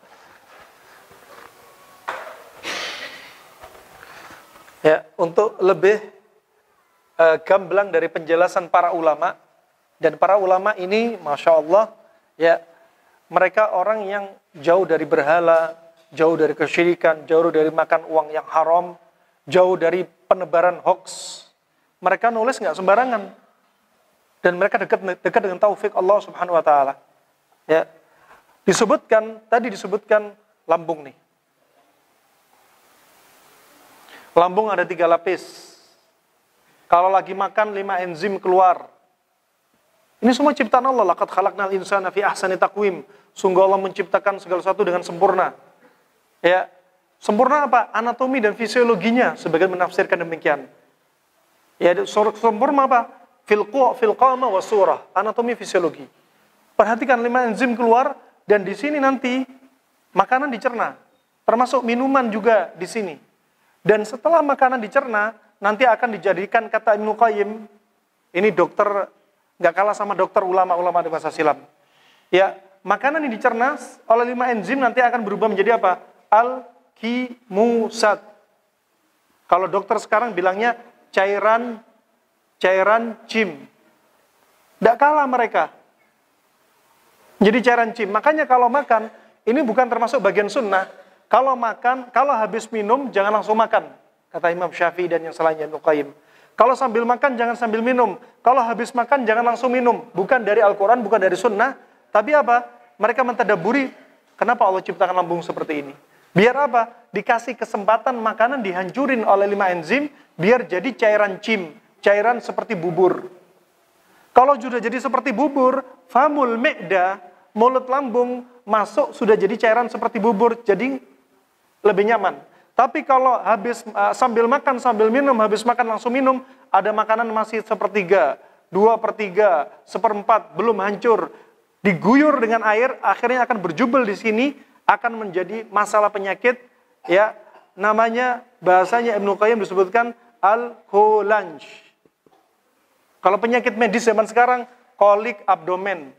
Ya, untuk lebih gamblang dari penjelasan para ulama, dan para ulama ini Masya Allah, ya, mereka orang yang jauh dari berhala, jauh dari kesyirikan, jauh dari makan uang yang haram, jauh dari penebaran hoax. Mereka nulis nggak sembarangan, dan mereka dekat dengan taufik Allah Subhanahu Wa Taala. Ya, tadi disebutkan lambung nih. Lambung ada 3 lapis. Kalau lagi makan 5 enzim keluar. Ini semua ciptaan Allah. Laqad khalaqnal insana fi ahsani taqwim. Sungguh Allah menciptakan segala sesuatu dengan sempurna. Ya, sempurna apa? Anatomi dan fisiologinya. Sebagian menafsirkan demikian. Ya, sempurna apa? Fil qama wa surah. Anatomi fisiologi. Perhatikan 5 enzim keluar dan di sini nanti makanan dicerna. Termasuk minuman juga di sini. Dan setelah makanan dicerna, nanti akan dijadikan, kata Ibnu Qayyim, ini dokter, nggak kalah sama dokter ulama-ulama di masa silam. Ya, makanan yang dicerna oleh 5 enzim nanti akan berubah menjadi apa? Al-kimusat. Kalau dokter sekarang bilangnya cairan cim. Nggak kalah mereka. Jadi cairan cim. Makanya kalau makan, ini bukan termasuk bagian sunnah. Kalau makan, kalau habis minum, jangan langsung makan. Kata Imam Syafi'i dan yang selainnya, Ibnu Qayyim. Kalau sambil makan, jangan sambil minum. Kalau habis makan, jangan langsung minum. Bukan dari Al-Quran, bukan dari sunnah. Tapi apa? Mereka mentadaburi, kenapa Allah ciptakan lambung seperti ini? Biar apa? Dikasih kesempatan makanan dihancurin oleh 5 enzim, biar jadi cairan cim. Cairan seperti bubur. Kalau sudah jadi seperti bubur, famul mi'dah, mulut lambung, masuk sudah jadi cairan seperti bubur. Jadi lebih nyaman. Tapi kalau habis sambil makan, sambil minum, habis makan langsung minum, ada makanan masih 1/3, 2/3, 1/4, belum hancur, diguyur dengan air, akhirnya akan berjubel di sini, akan menjadi masalah penyakit, ya, namanya bahasanya Ibnu Qayyim disebutkan al-khulanj. Kalau penyakit medis zaman sekarang, kolik abdomen,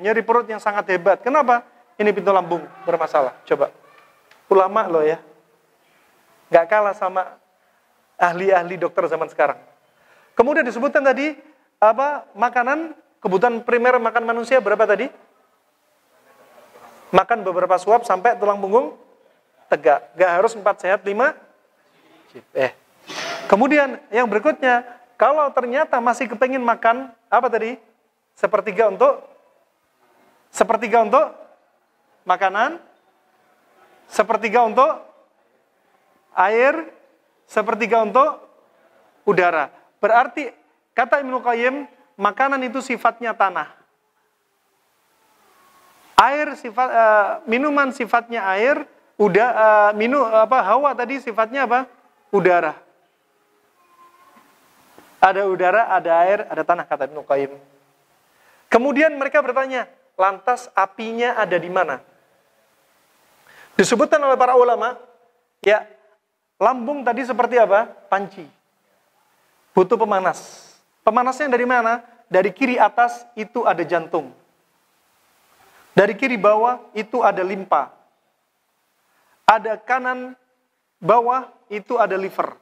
nyeri perut yang sangat hebat. Kenapa? Ini pintu lambung bermasalah. Coba. Ulama loh ya. Nggak kalah sama ahli-ahli dokter zaman sekarang. Kemudian disebutkan tadi, makanan, kebutuhan primer makan manusia berapa tadi? Makan beberapa suap sampai tulang punggung tegak. Nggak harus 4 sehat 5. Kemudian yang berikutnya, kalau ternyata masih kepengin makan, apa tadi? Sepertiga untuk makanan, sepertiga untuk air, sepertiga untuk udara. Berarti, kata Ibnu Qayyim, makanan itu sifatnya tanah. Air minuman sifatnya air, hawa tadi sifatnya apa? Udara. Ada udara, ada air, ada tanah, kata Ibnu Qayyim. Kemudian mereka bertanya, lantas apinya ada di mana? Disebutkan oleh para ulama, ya, lambung tadi seperti apa? Panci. Butuh pemanas. Pemanasnya dari mana? Dari kiri atas itu ada jantung. Dari kiri bawah itu ada limpa. Ada kanan bawah itu ada liver.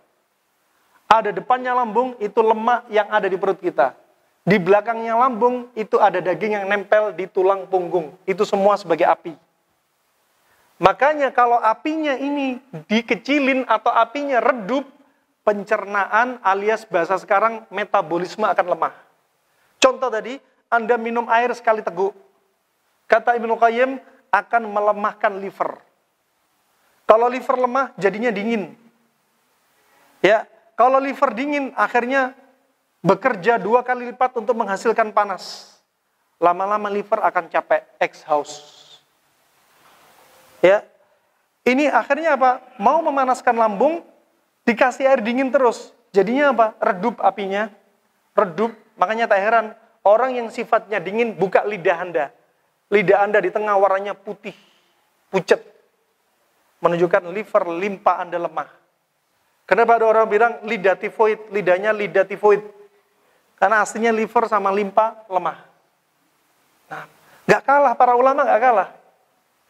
Ada depannya lambung itu lemak yang ada di perut kita. Di belakangnya lambung itu ada daging yang nempel di tulang punggung. Itu semua sebagai api. Makanya kalau apinya ini dikecilin atau apinya redup, pencernaan alias bahasa sekarang metabolisme akan lemah. Contoh tadi, Anda minum air sekali teguk. Kata Ibnu Qayyim akan melemahkan liver. Kalau liver lemah jadinya dingin. Ya, kalau liver dingin akhirnya bekerja 2 kali lipat untuk menghasilkan panas. Lama-lama liver akan capek, exhaust. Ya, ini akhirnya apa? Mau memanaskan lambung, dikasih air dingin terus. Jadinya apa? Redup apinya. Redup, makanya tak heran. Orang yang sifatnya dingin, buka lidah Anda. Lidah Anda di tengah warnanya putih, pucat. Menunjukkan liver, limpa Anda lemah. Kenapa ada orang bilang lidah tifoid, lidahnya lidah tifoid? Karena aslinya liver sama limpa lemah. Nah, nggak kalah, para ulama nggak kalah.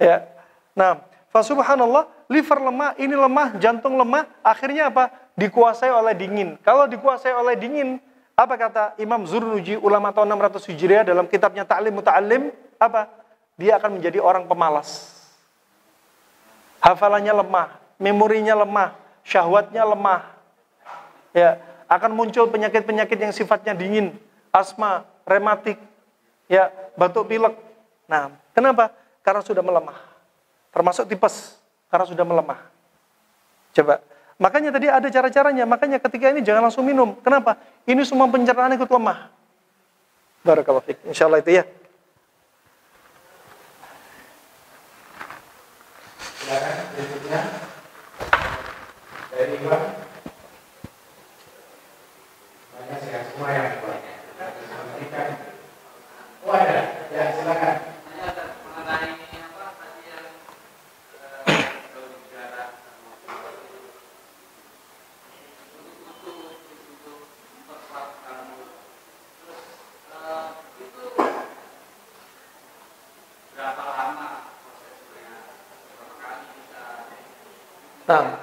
Ya. Nah, subhanallah, liver lemah, ini lemah, jantung lemah, akhirnya apa? Dikuasai oleh dingin. Kalau dikuasai oleh dingin, apa kata Imam Zurnuji, ulama tahun 600 Hijriah dalam kitabnya Ta'lim Muta'allim, apa? Dia akan menjadi orang pemalas. Hafalannya lemah, memorinya lemah, syahwatnya lemah. Ya, akan muncul penyakit-penyakit yang sifatnya dingin, asma, rematik, ya, batuk pilek. Nah, kenapa? Karena sudah melemah. Termasuk tipes, karena sudah melemah. Coba. Makanya tadi ada cara-caranya. Makanya ketika ini jangan langsung minum. Kenapa? Ini semua pencernaan ikut lemah. Barakallahu fiik. Insyaallah itu ya. Silakan berikutnya dari Iwan. Banyak sekali semua yang banyak. Memberikan. Oh ada. Ya silakan. Mengenai apa tadi yang berbicara untuk mempersiapkan terus itu berapa lama prosesnya, berapa kali bisa Nah,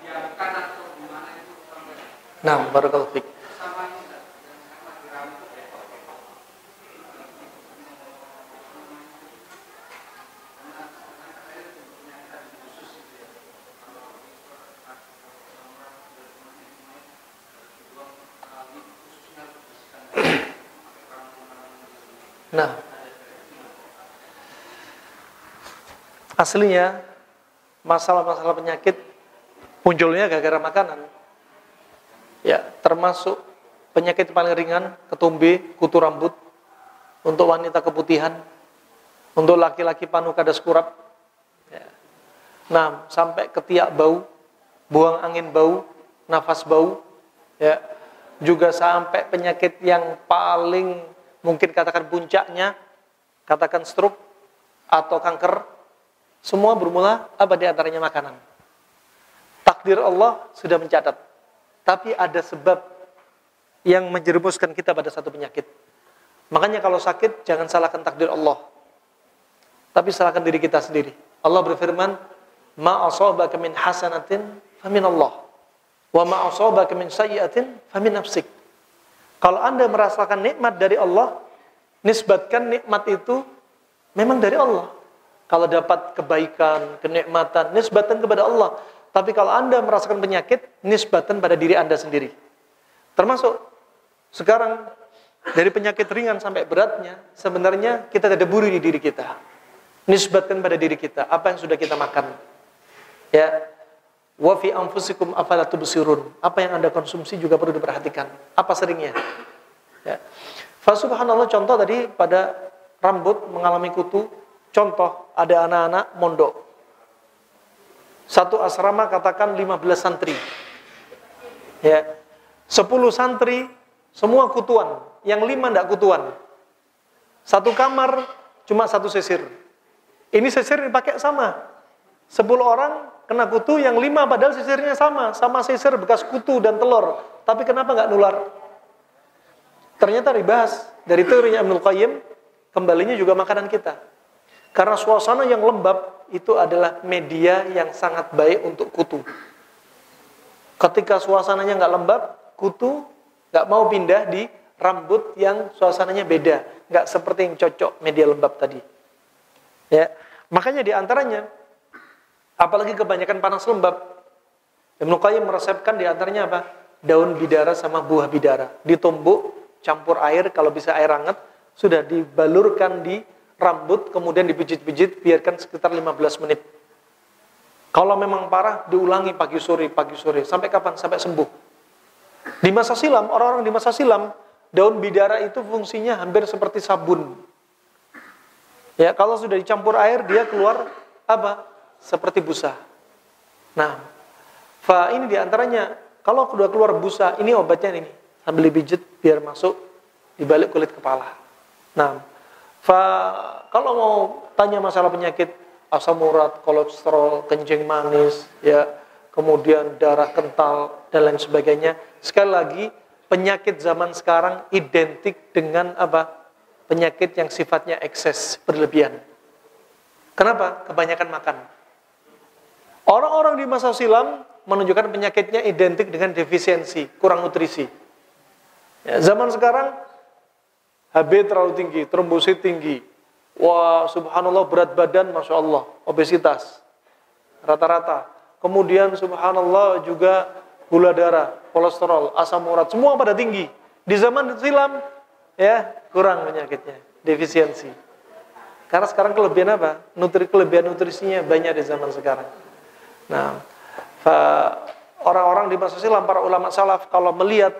diamkan atau gimana itu sampai nah, barakallahu fiik. sama ini yang sama diramu Nah, aslinya masalah-masalah penyakit munculnya gara-gara makanan. Ya, termasuk penyakit paling ringan, ketumbe, kutu rambut, untuk wanita keputihan, untuk laki-laki panu kadas kurap. Ya. Nah, sampai ketiak bau, buang angin bau, nafas bau, ya. Juga sampai penyakit yang paling mungkin katakan puncaknya, katakan stroke atau kanker, semua bermula apa di antaranya makanan. Takdir Allah sudah mencatat, tapi ada sebab yang menjerumuskan kita pada satu penyakit. Makanya kalau sakit jangan salahkan takdir Allah, tapi salahkan diri kita sendiri. Allah berfirman, "Ma asabaka min hasanatin famin Allah, wa ma asabaka min sayyi'atin famin nafsik." Kalau Anda merasakan nikmat dari Allah, nisbatkan nikmat itu memang dari Allah. Kalau dapat kebaikan, kenikmatan, nisbatkan kepada Allah. Tapi kalau Anda merasakan penyakit, nisbatkan pada diri Anda sendiri. Termasuk sekarang dari penyakit ringan sampai beratnya, sebenarnya kita tidak buru di diri kita. Nisbatkan pada diri kita apa yang sudah kita makan. Ya. Wa fi anfusikum afala tubsirun. Apa yang Anda konsumsi juga perlu diperhatikan. Apa seringnya? Ya. Fa subhanallah, contoh tadi pada rambut mengalami kutu. Contoh, ada anak-anak mondok. Satu asrama katakan 15 santri. Ya. 10 santri semua kutuan, yang 5 enggak kutuan. Satu kamar cuma satu sisir. Ini sisir dipakai sama. 10 orang kena kutu, yang 5 padahal sisirnya sama sisir bekas kutu dan telur. Tapi kenapa nggak nular? Ternyata dibahas dari teorinya Ibnul Qayyim, kembalinya juga makanan kita. Karena suasana yang lembab itu adalah media yang sangat baik untuk kutu. Ketika suasananya nggak lembab, kutu nggak mau pindah di rambut yang suasananya beda, nggak seperti yang cocok media lembab tadi. Ya, makanya di antaranya, apalagi kebanyakan panas lembab, Ibnu Qayyim meresepkan di antaranya apa? Daun bidara sama buah bidara. Ditumbuk, campur air, kalau bisa air hangat, sudah dibalurkan di rambut, kemudian dipijit-pijit, biarkan sekitar 15 menit. Kalau memang parah, diulangi pagi sore. Sampai kapan? Sampai sembuh. Di masa silam, orang-orang di masa silam, daun bidara itu fungsinya hampir seperti sabun. Ya, kalau sudah dicampur air, dia keluar apa? Seperti busa. Nah, ini diantaranya, kalau sudah keluar busa, ini obatnya ini. Sambil dipijit biar masuk di balik kulit kepala. Nah, kalau mau tanya masalah penyakit asam urat, kolesterol, kencing manis, ya, kemudian darah kental dan lain sebagainya, sekali lagi penyakit zaman sekarang identik dengan apa? Penyakit yang sifatnya ekses, berlebihan. Kenapa? Kebanyakan makan. Orang-orang di masa silam menunjukkan penyakitnya identik dengan defisiensi, kurang nutrisi. Ya, zaman sekarang HB terlalu tinggi, trombosit tinggi. Wah, subhanallah berat badan, masya Allah, obesitas rata-rata. Kemudian subhanallah juga gula darah, kolesterol, asam urat, semua pada tinggi. Di zaman silam, ya kurang penyakitnya, defisiensi. Karena sekarang kelebihan apa? Kelebihan nutrisinya banyak di zaman sekarang. Nah, orang-orang di masa silam, para ulama salaf, kalau melihat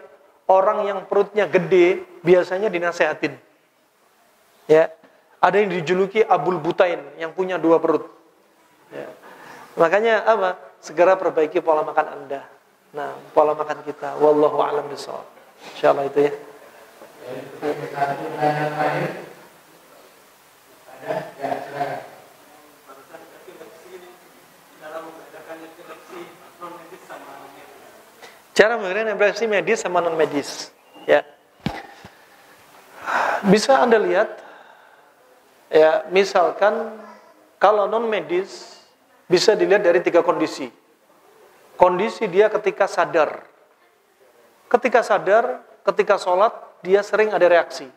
orang yang perutnya gede, biasanya dinasehatin. Ya, ada yang dijuluki Abul Butain, yang punya 2 perut. Ya. Makanya apa? Segera perbaiki pola makan Anda. Nah, pola makan kita. Wallahu a'lam bishawab. Insyaallah itu ya. Satu pertanyaan terakhir. Ada? Ya, silakan. Cara membedakan epilepsi medis sama non medis, ya. Bisa Anda lihat, ya, misalkan kalau non medis bisa dilihat dari 3 kondisi. Kondisi dia ketika sadar. Ketika sadar, ketika sholat, dia sering ada reaksi.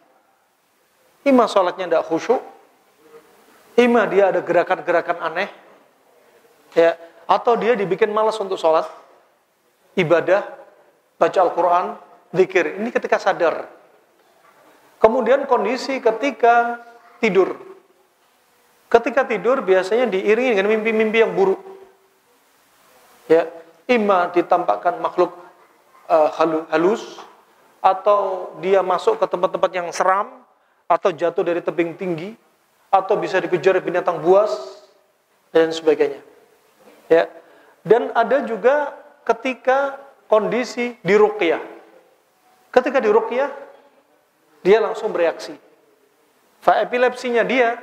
Ima sholatnya tidak khusyuk, ima dia ada gerakan-gerakan aneh, ya, atau dia dibikin malas untuk sholat, ibadah, baca Al-Quran, zikir. Ini ketika sadar. Kemudian kondisi ketika tidur. Ketika tidur biasanya diiringi dengan mimpi-mimpi yang buruk. Ya, ima ditampakkan makhluk halus, atau dia masuk ke tempat-tempat yang seram, atau jatuh dari tebing tinggi, atau bisa dikejar binatang buas, dan sebagainya. Ya, dan ada juga ketika kondisi diruqyah. Ketika diruqyah, dia langsung bereaksi. Epilepsinya dia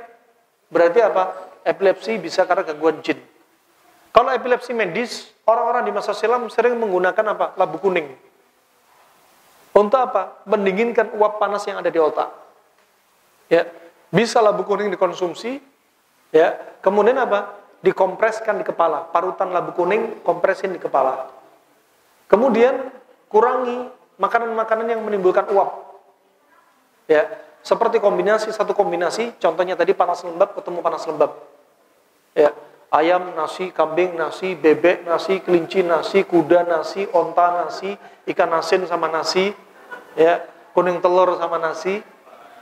berarti apa? Epilepsi bisa karena gangguan jin. Kalau epilepsi medis, orang-orang di masa silam sering menggunakan apa? Labu kuning. Untuk apa? Mendinginkan uap panas yang ada di otak. Ya, bisa labu kuning dikonsumsi, ya. Kemudian apa? Dikompreskan di kepala. Parutan labu kuning kompresin di kepala. Kemudian kurangi makanan-makanan yang menimbulkan uap. Ya, seperti satu kombinasi, contohnya tadi panas lembab ketemu panas lembab. Ya, ayam nasi, kambing nasi, bebek nasi, kelinci nasi, kuda nasi, onta nasi, ikan asin sama nasi, ya, kuning telur sama nasi.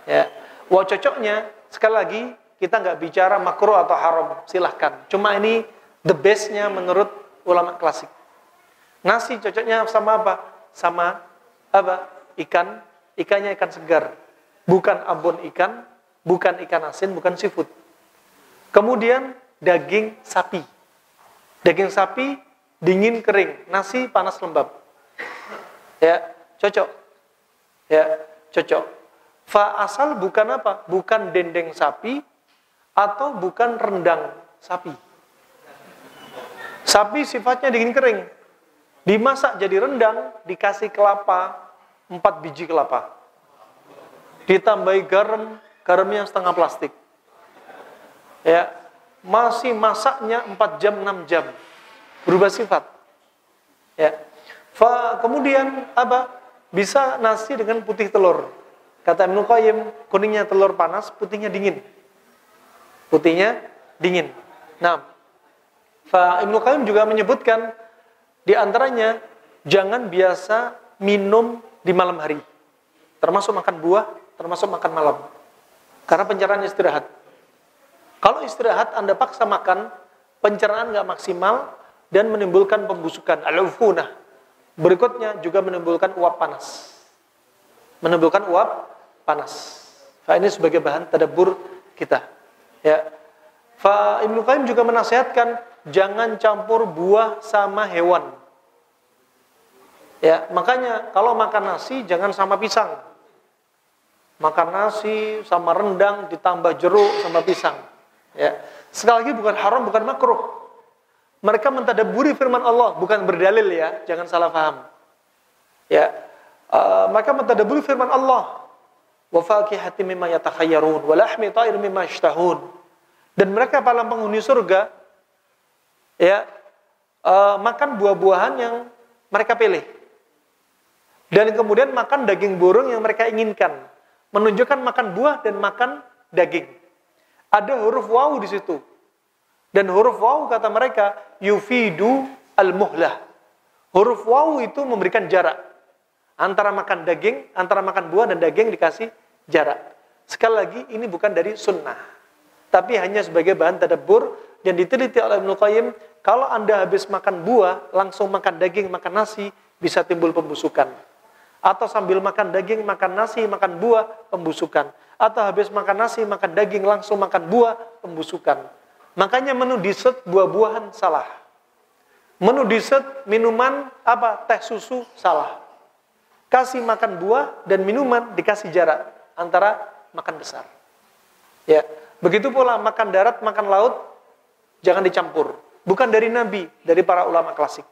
Ya, wah cocoknya sekali lagi kita nggak bicara makruh atau haram, silahkan. Cuma ini the best-nya menurut ulama klasik. Nasi cocoknya sama apa? Sama apa? Ikannya ikan segar. Bukan abon ikan, bukan ikan asin, bukan seafood. Kemudian daging sapi. Daging sapi dingin kering, nasi panas lembab. Ya, cocok. Ya, cocok. Asal bukan apa? Bukan dendeng sapi atau bukan rendang sapi. Sapi sifatnya dingin kering. Dimasak jadi rendang, dikasih kelapa, 4 biji kelapa. Ditambahi garamnya setengah plastik. Ya, masih masaknya 4 jam, 6 jam. Berubah sifat. Ya. Kemudian apa? Bisa nasi dengan putih telur. Kata Ibnu Qayyim, kuningnya telur panas, putihnya dingin. Putihnya dingin. Nah, Ibnu Qayyim juga menyebutkan di antaranya jangan biasa minum di malam hari. Termasuk makan buah, termasuk makan malam. Karena pencernaan istirahat. Kalau istirahat Anda paksa makan, pencernaan nggak maksimal dan menimbulkan pembusukan, al-ufunah. Berikutnya juga menimbulkan uap panas. Menimbulkan uap panas. Ini sebagai bahan tadabbur kita. Ya. Ibnu Qayyim juga menasihatkan jangan campur buah sama hewan. Ya, makanya kalau makan nasi jangan sama pisang. Makan nasi sama rendang ditambah jeruk sama pisang. Ya. Sekali lagi bukan haram, bukan makruh. Mereka mentadabburi firman Allah, bukan berdalil ya, jangan salah paham. Ya. Maka mentadabburi firman Allah, wa fakihatin mimma yatakhayyarun wa lahmi ta'ir mimma yashtahun. Dan mereka para penghuni surga ya makan buah-buahan yang mereka pilih. Dan kemudian makan daging burung yang mereka inginkan. Menunjukkan makan buah dan makan daging. Ada huruf waw di situ. Dan huruf waw kata mereka yufidu al-muhlah. Huruf waw itu memberikan jarak antara makan daging, antara makan buah dan daging dikasih jarak. Sekali lagi ini bukan dari sunnah, tapi hanya sebagai bahan tadabbur dan diteliti oleh Ibnu Qayyim. Kalau Anda habis makan buah langsung makan daging, makan nasi, bisa timbul pembusukan. Atau sambil makan daging, makan nasi, makan buah, pembusukan. Atau habis makan nasi, makan daging, langsung makan buah, pembusukan. Makanya menu dessert buah-buahan salah. Menu dessert minuman teh susu salah. Kasih makan buah dan minuman dikasih jarak antara makan besar. Ya, begitu pula makan darat, makan laut jangan dicampur. Bukan dari Nabi, dari para ulama klasik.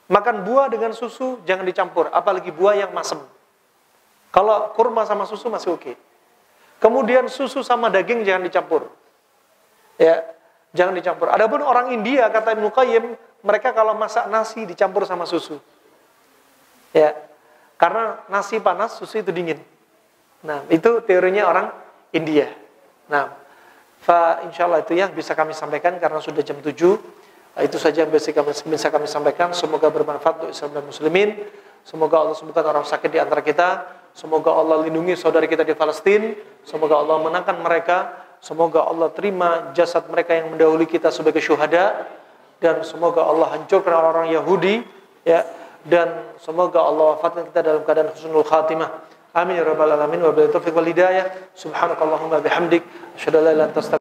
Makan buah dengan susu jangan dicampur, apalagi buah yang masem. Kalau kurma sama susu masih oke. Kemudian susu sama daging jangan dicampur. Ya, jangan dicampur. Adapun orang India kata Ibnu Qayyim, mereka kalau masak nasi dicampur sama susu. Ya. Karena nasi panas, susu itu dingin. Nah, itu teorinya orang India. Nah, insyaallah itu yang bisa kami sampaikan karena sudah jam 7. Itu saja yang bisa kami sampaikan. Semoga bermanfaat untuk Islam dan Muslimin. Semoga Allah sembuhkan orang sakit di antara kita. Semoga Allah lindungi saudara kita di Palestina. Semoga Allah menangkan mereka. Semoga Allah terima jasad mereka yang mendahului kita sebagai syuhada. Dan semoga Allah hancurkan orang-orang Yahudi. Ya. Dan semoga Allah wafatkan kita dalam keadaan husnul khatimah. Amin ya rabbal alamin wa billahi taufiq wal hidayah. Subhanakallahumma bihamdik asyhadu an la ilaha illa anta